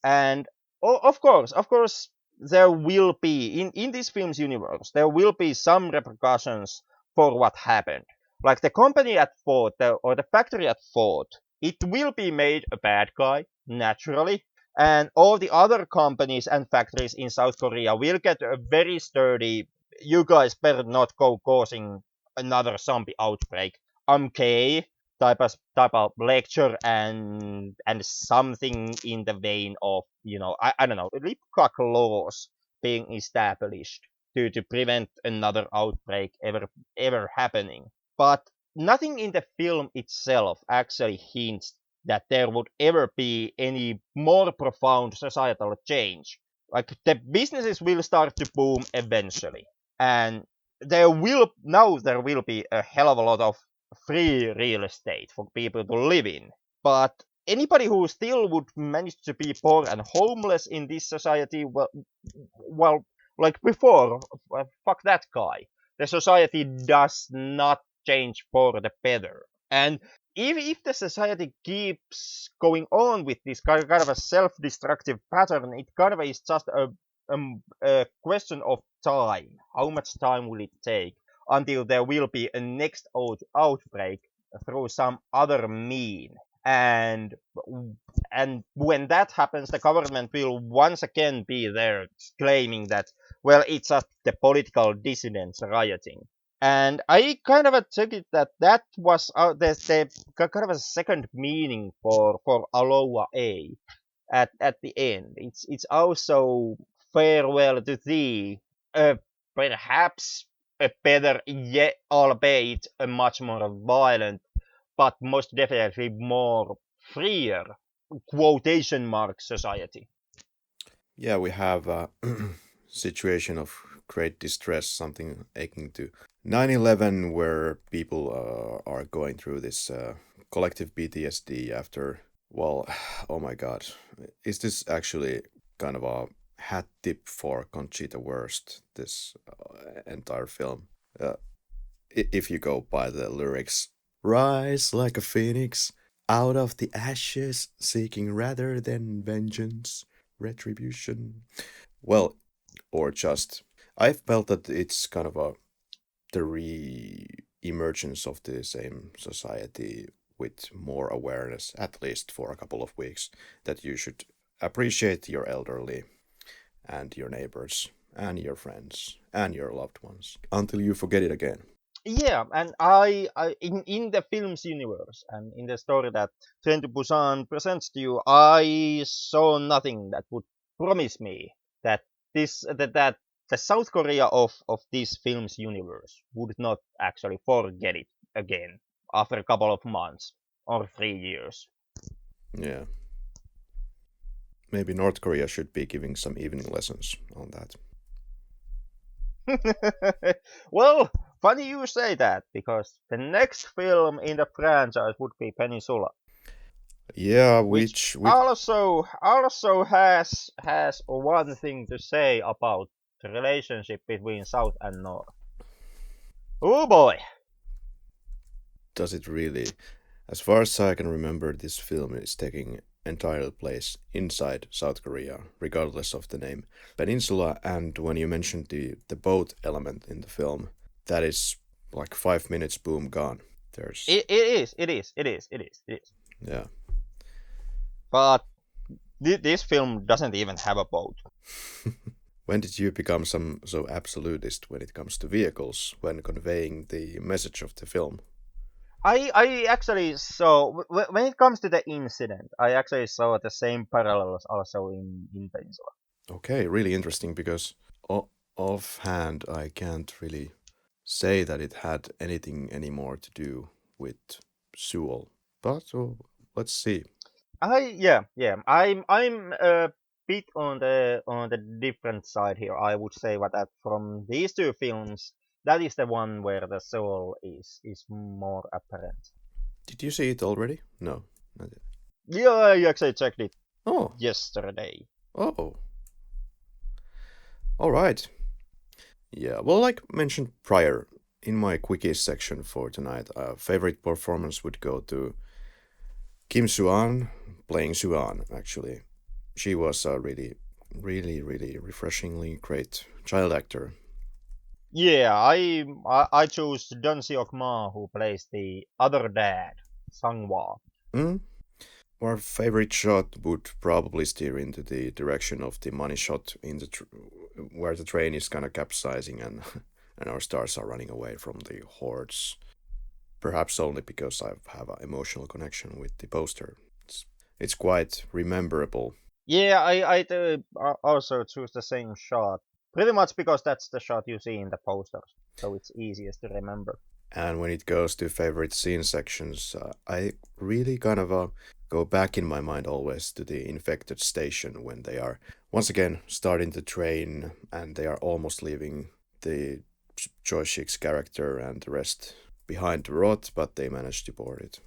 And of course, there will be in this film's universe, there will be some repercussions for what happened. Like the company at fault, or the factory at fault, it will be made a bad guy naturally, and all the other companies and factories in South Korea will get a very sturdy. You guys better not go causing another zombie outbreak. Okay, type of lecture, and something in the vein of I don't know, Lipcock laws being established to prevent another outbreak ever happening. But nothing in the film itself actually hints that there would ever be any more profound societal change. Like the businesses will start to boom eventually, and there will be a hell of a lot of free real estate for people to live in. But anybody who still would manage to be poor and homeless in this society, well, like before, fuck that guy. The society does not change for the better. And if the society keeps going on with this kind of a self-destructive pattern, it kind of is just a question of time. How much time will it take until there will be a next outbreak through some other mean? And And when that happens, the government will once again be there claiming that, well, it's just the political dissidents rioting. And I kind of took it that that was the kind of a second meaning for Aloha A at the end. It's also farewell to thee, perhaps a better, yet albeit a much more violent, but most definitely more freer quotation mark society. Yeah, we have a situation of great distress, something akin to 9/11, where people are going through this collective PTSD after, well, oh my god. Is this actually kind of a hat tip for Conchita Wurst, this entire film? Uh, if you go by the lyrics, rise like a phoenix out of the ashes, seeking rather than vengeance, retribution. Well, or just, I felt that it's kind of a the re-emergence of the same society with more awareness, at least for a couple of weeks, that you should appreciate your elderly and your neighbors and your friends and your loved ones until you forget it again. Yeah, and I in the film's universe and in the story that Train to Busan presents to you, I saw nothing that would promise me that that the South Korea of this film's universe would not actually forget it again after a couple of months or 3 years. Yeah. Maybe North Korea should be giving some evening lessons on that. Well, funny you say that because the next film in the franchise would be Peninsula, Yeah, which which also has one thing to say about the relationship between South and North. Oh boy! does it really? As far as I can remember, this film is taking entire place inside South Korea, regardless of the name Peninsula. And when you mentioned the boat element in the film, that is like 5 minutes, boom, gone. There's It is. yeah. But this film doesn't even have a boat. When did you become so absolutist when it comes to vehicles when conveying the message of the film? I actually saw when it comes to the incident, I actually saw the same parallels also in Peninsula. Okay, really interesting because offhand I can't really say that it had anything anymore to do with Sewol. But let's see. I'm a bit on the different side here. I would say that from these two films, that is the one where the soul is more apparent. Did you see it already? No, not yet. Yeah, I actually checked it Oh, yesterday. oh, all right. Yeah, well, like mentioned prior, in my quickies section for tonight, favorite performance would go to Kim Suan playing Suan, actually. She was a really refreshingly great child actor. Yeah, I chose Don Seok Ma who plays the other dad, Sangwa. Mm? Our favorite shot would probably steer into the direction of the money shot in where the train is kind of capsizing and and our stars are running away from the hordes. Perhaps only because I have an emotional connection with the poster. It's it's quite rememberable. Yeah, I also choose the same shot. Pretty much because that's the shot you see in the posters, so it's easiest to remember. And when it goes to favorite scene sections, I really kind of go back in my mind always to the infected station when they are once again starting the train and they are almost leaving the Joyshik's character and the rest behind the rot, but they manage to board it.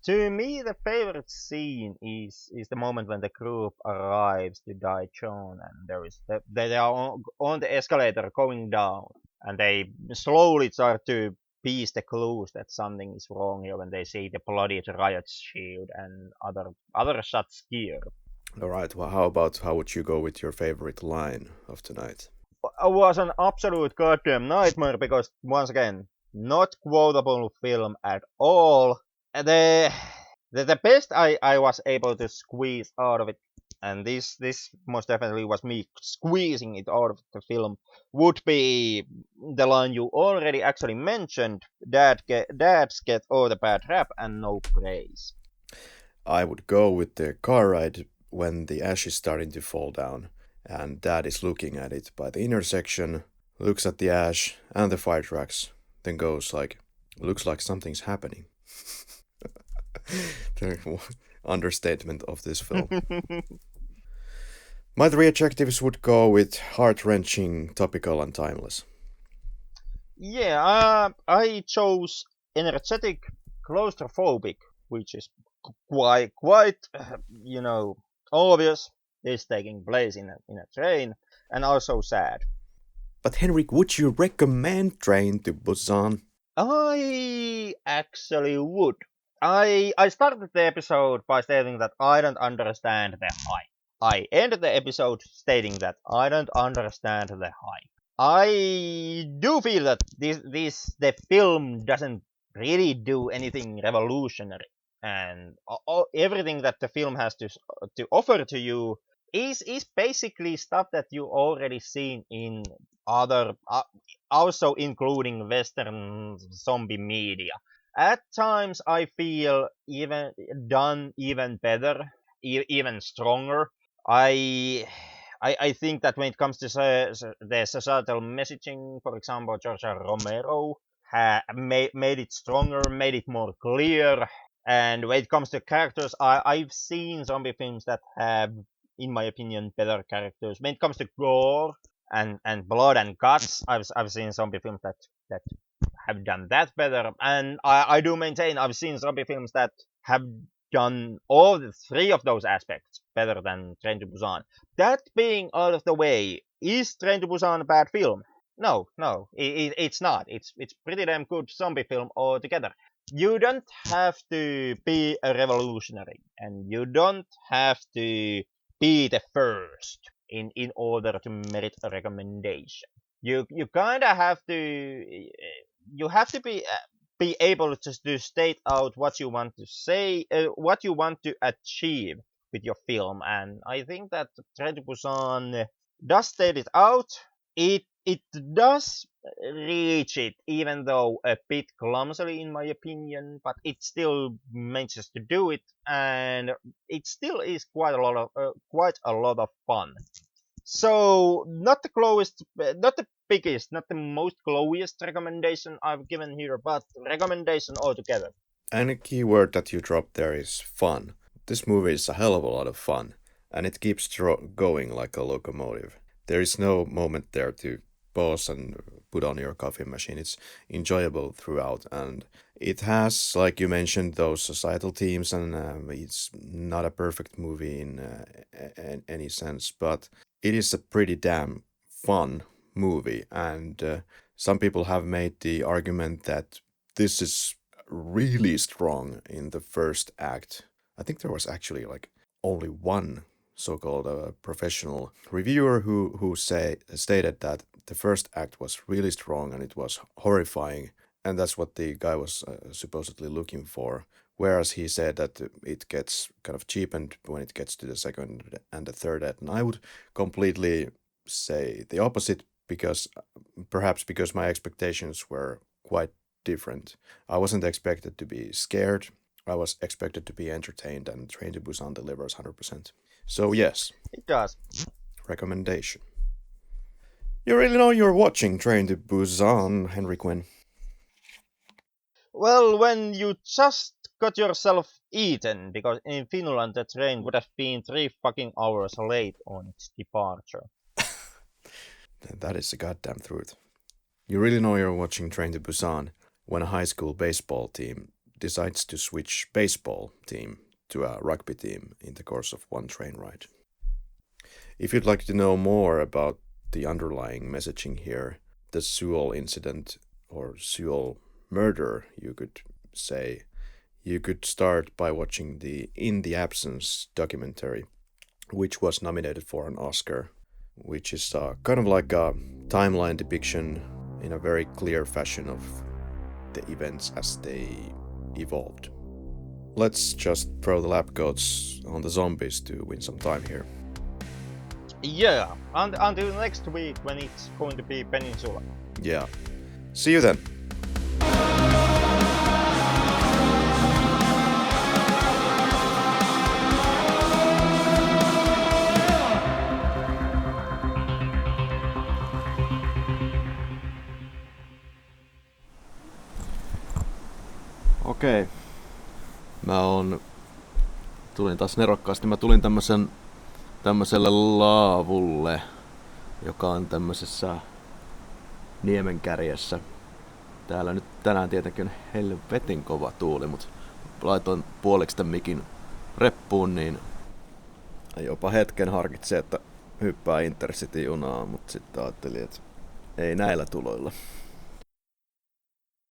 To me, the favorite scene is the moment when the group arrives to Daichon and they are on the escalator going down, and they slowly start to piece the clues that something is wrong here when they see the bloody riot shield and other shots gear. All right, well, how about how would you go with your favorite line of tonight? Was an absolute goddamn nightmare because once again, not quotable film at all. The The best I was able to squeeze out of it, and this most definitely was me squeezing it out of the film, would be the line you already actually mentioned: dads get all the bad rap and no praise." I would go with the car ride when the ash is starting to fall down, and Dad is looking at it by the intersection, looks at the ash and the fire trucks, then goes like, looks like something's happening. The understatement of this film. My three adjectives would go with heart-wrenching, topical, and timeless. Yeah, I chose energetic, claustrophobic, which is quite you know obvious. Is taking place in a train, and also sad. But Henrik, would you recommend Train to Busan? I actually would. I started the episode by stating that I don't understand the hype. I ended the episode stating that I don't understand the hype. I do feel that the film doesn't really do anything revolutionary, and everything that the film has to offer to you is basically stuff that you already seen in other, also including Western zombie media. At times, I feel even done even better, even stronger. I I think that when it comes to the societal messaging, for example, George Romero made it stronger, made it more clear. And when it comes to characters, I've seen zombie films that have, in my opinion, better characters. When it comes to gore and blood and guts, I've seen zombie films that have done that better. And I do maintain I've seen zombie films that have done all the three of those aspects better than Train to Busan. That being out of the way, is Train to Busan a bad film? No, no, it's not. It's pretty damn good zombie film altogether. You don't have to be a revolutionary, and you don't have to be the first in order to merit a recommendation. You kind of have to you have to be able to state out what you want to say, what you want to achieve with your film, and I think that Train to Busan does state it out. It does reach it, even though a bit clumsily, in my opinion, but it still manages to do it, and it still is quite a lot of fun. So, not the glowest, not the biggest, not the most glowiest recommendation I've given here, but recommendation altogether. And a key word that you dropped there is fun. This movie is a hell of a lot of fun, and it keeps going like a locomotive. There is no moment there to pause and put on your coffee machine. It's enjoyable throughout, and it has, like you mentioned, those societal themes, and it's not a perfect movie in any sense, but it is a pretty damn fun movie, and some people have made the argument that this is really strong in the first act. I think there was actually like only one so-called professional reviewer who stated that the first act was really strong and it was horrifying, and that's what the guy was supposedly looking for. Whereas he said that it gets kind of cheapened when it gets to the second and the third act, and I would completely say the opposite because perhaps because my expectations were quite different. I wasn't expected to be scared. I was expected to be entertained, and Train to Busan delivers 100%. So, yes, It does. recommendation. You really know you're watching Train to Busan, Henry Quinn. Well, when you just got yourself eaten, because in Finland the train would have been 3 fucking hours late on its departure. That is the goddamn truth. You really know you're watching Train to Busan when a high school baseball team decides to switch baseball team to a rugby team in the course of one train ride. If you'd like to know more about the underlying messaging here, the Sewol incident or Sewol murder, you could say, you could start by watching the In the Absence documentary, which was nominated for an Oscar, which is kind of like a timeline depiction in a very clear fashion of the events as they evolved. Let's just throw the lab coats on the zombies to win some time here. Yeah, and until next week when it's going to be Peninsula. Yeah. See you then. Okei. Tulin taas nerokkaasti. Mä tulin tämmöiselle laavulle, joka on tämmöisessä niemenkärjessä. Täällä nyt tänään tietenkin on helvetin kova tuuli, mutta laitoin puoliksi tämän mikin reppuun, niin jopa hetken harkitsin, että hyppää Intercity-junaan, mutta sitten ajattelin, että ei näillä tuloilla.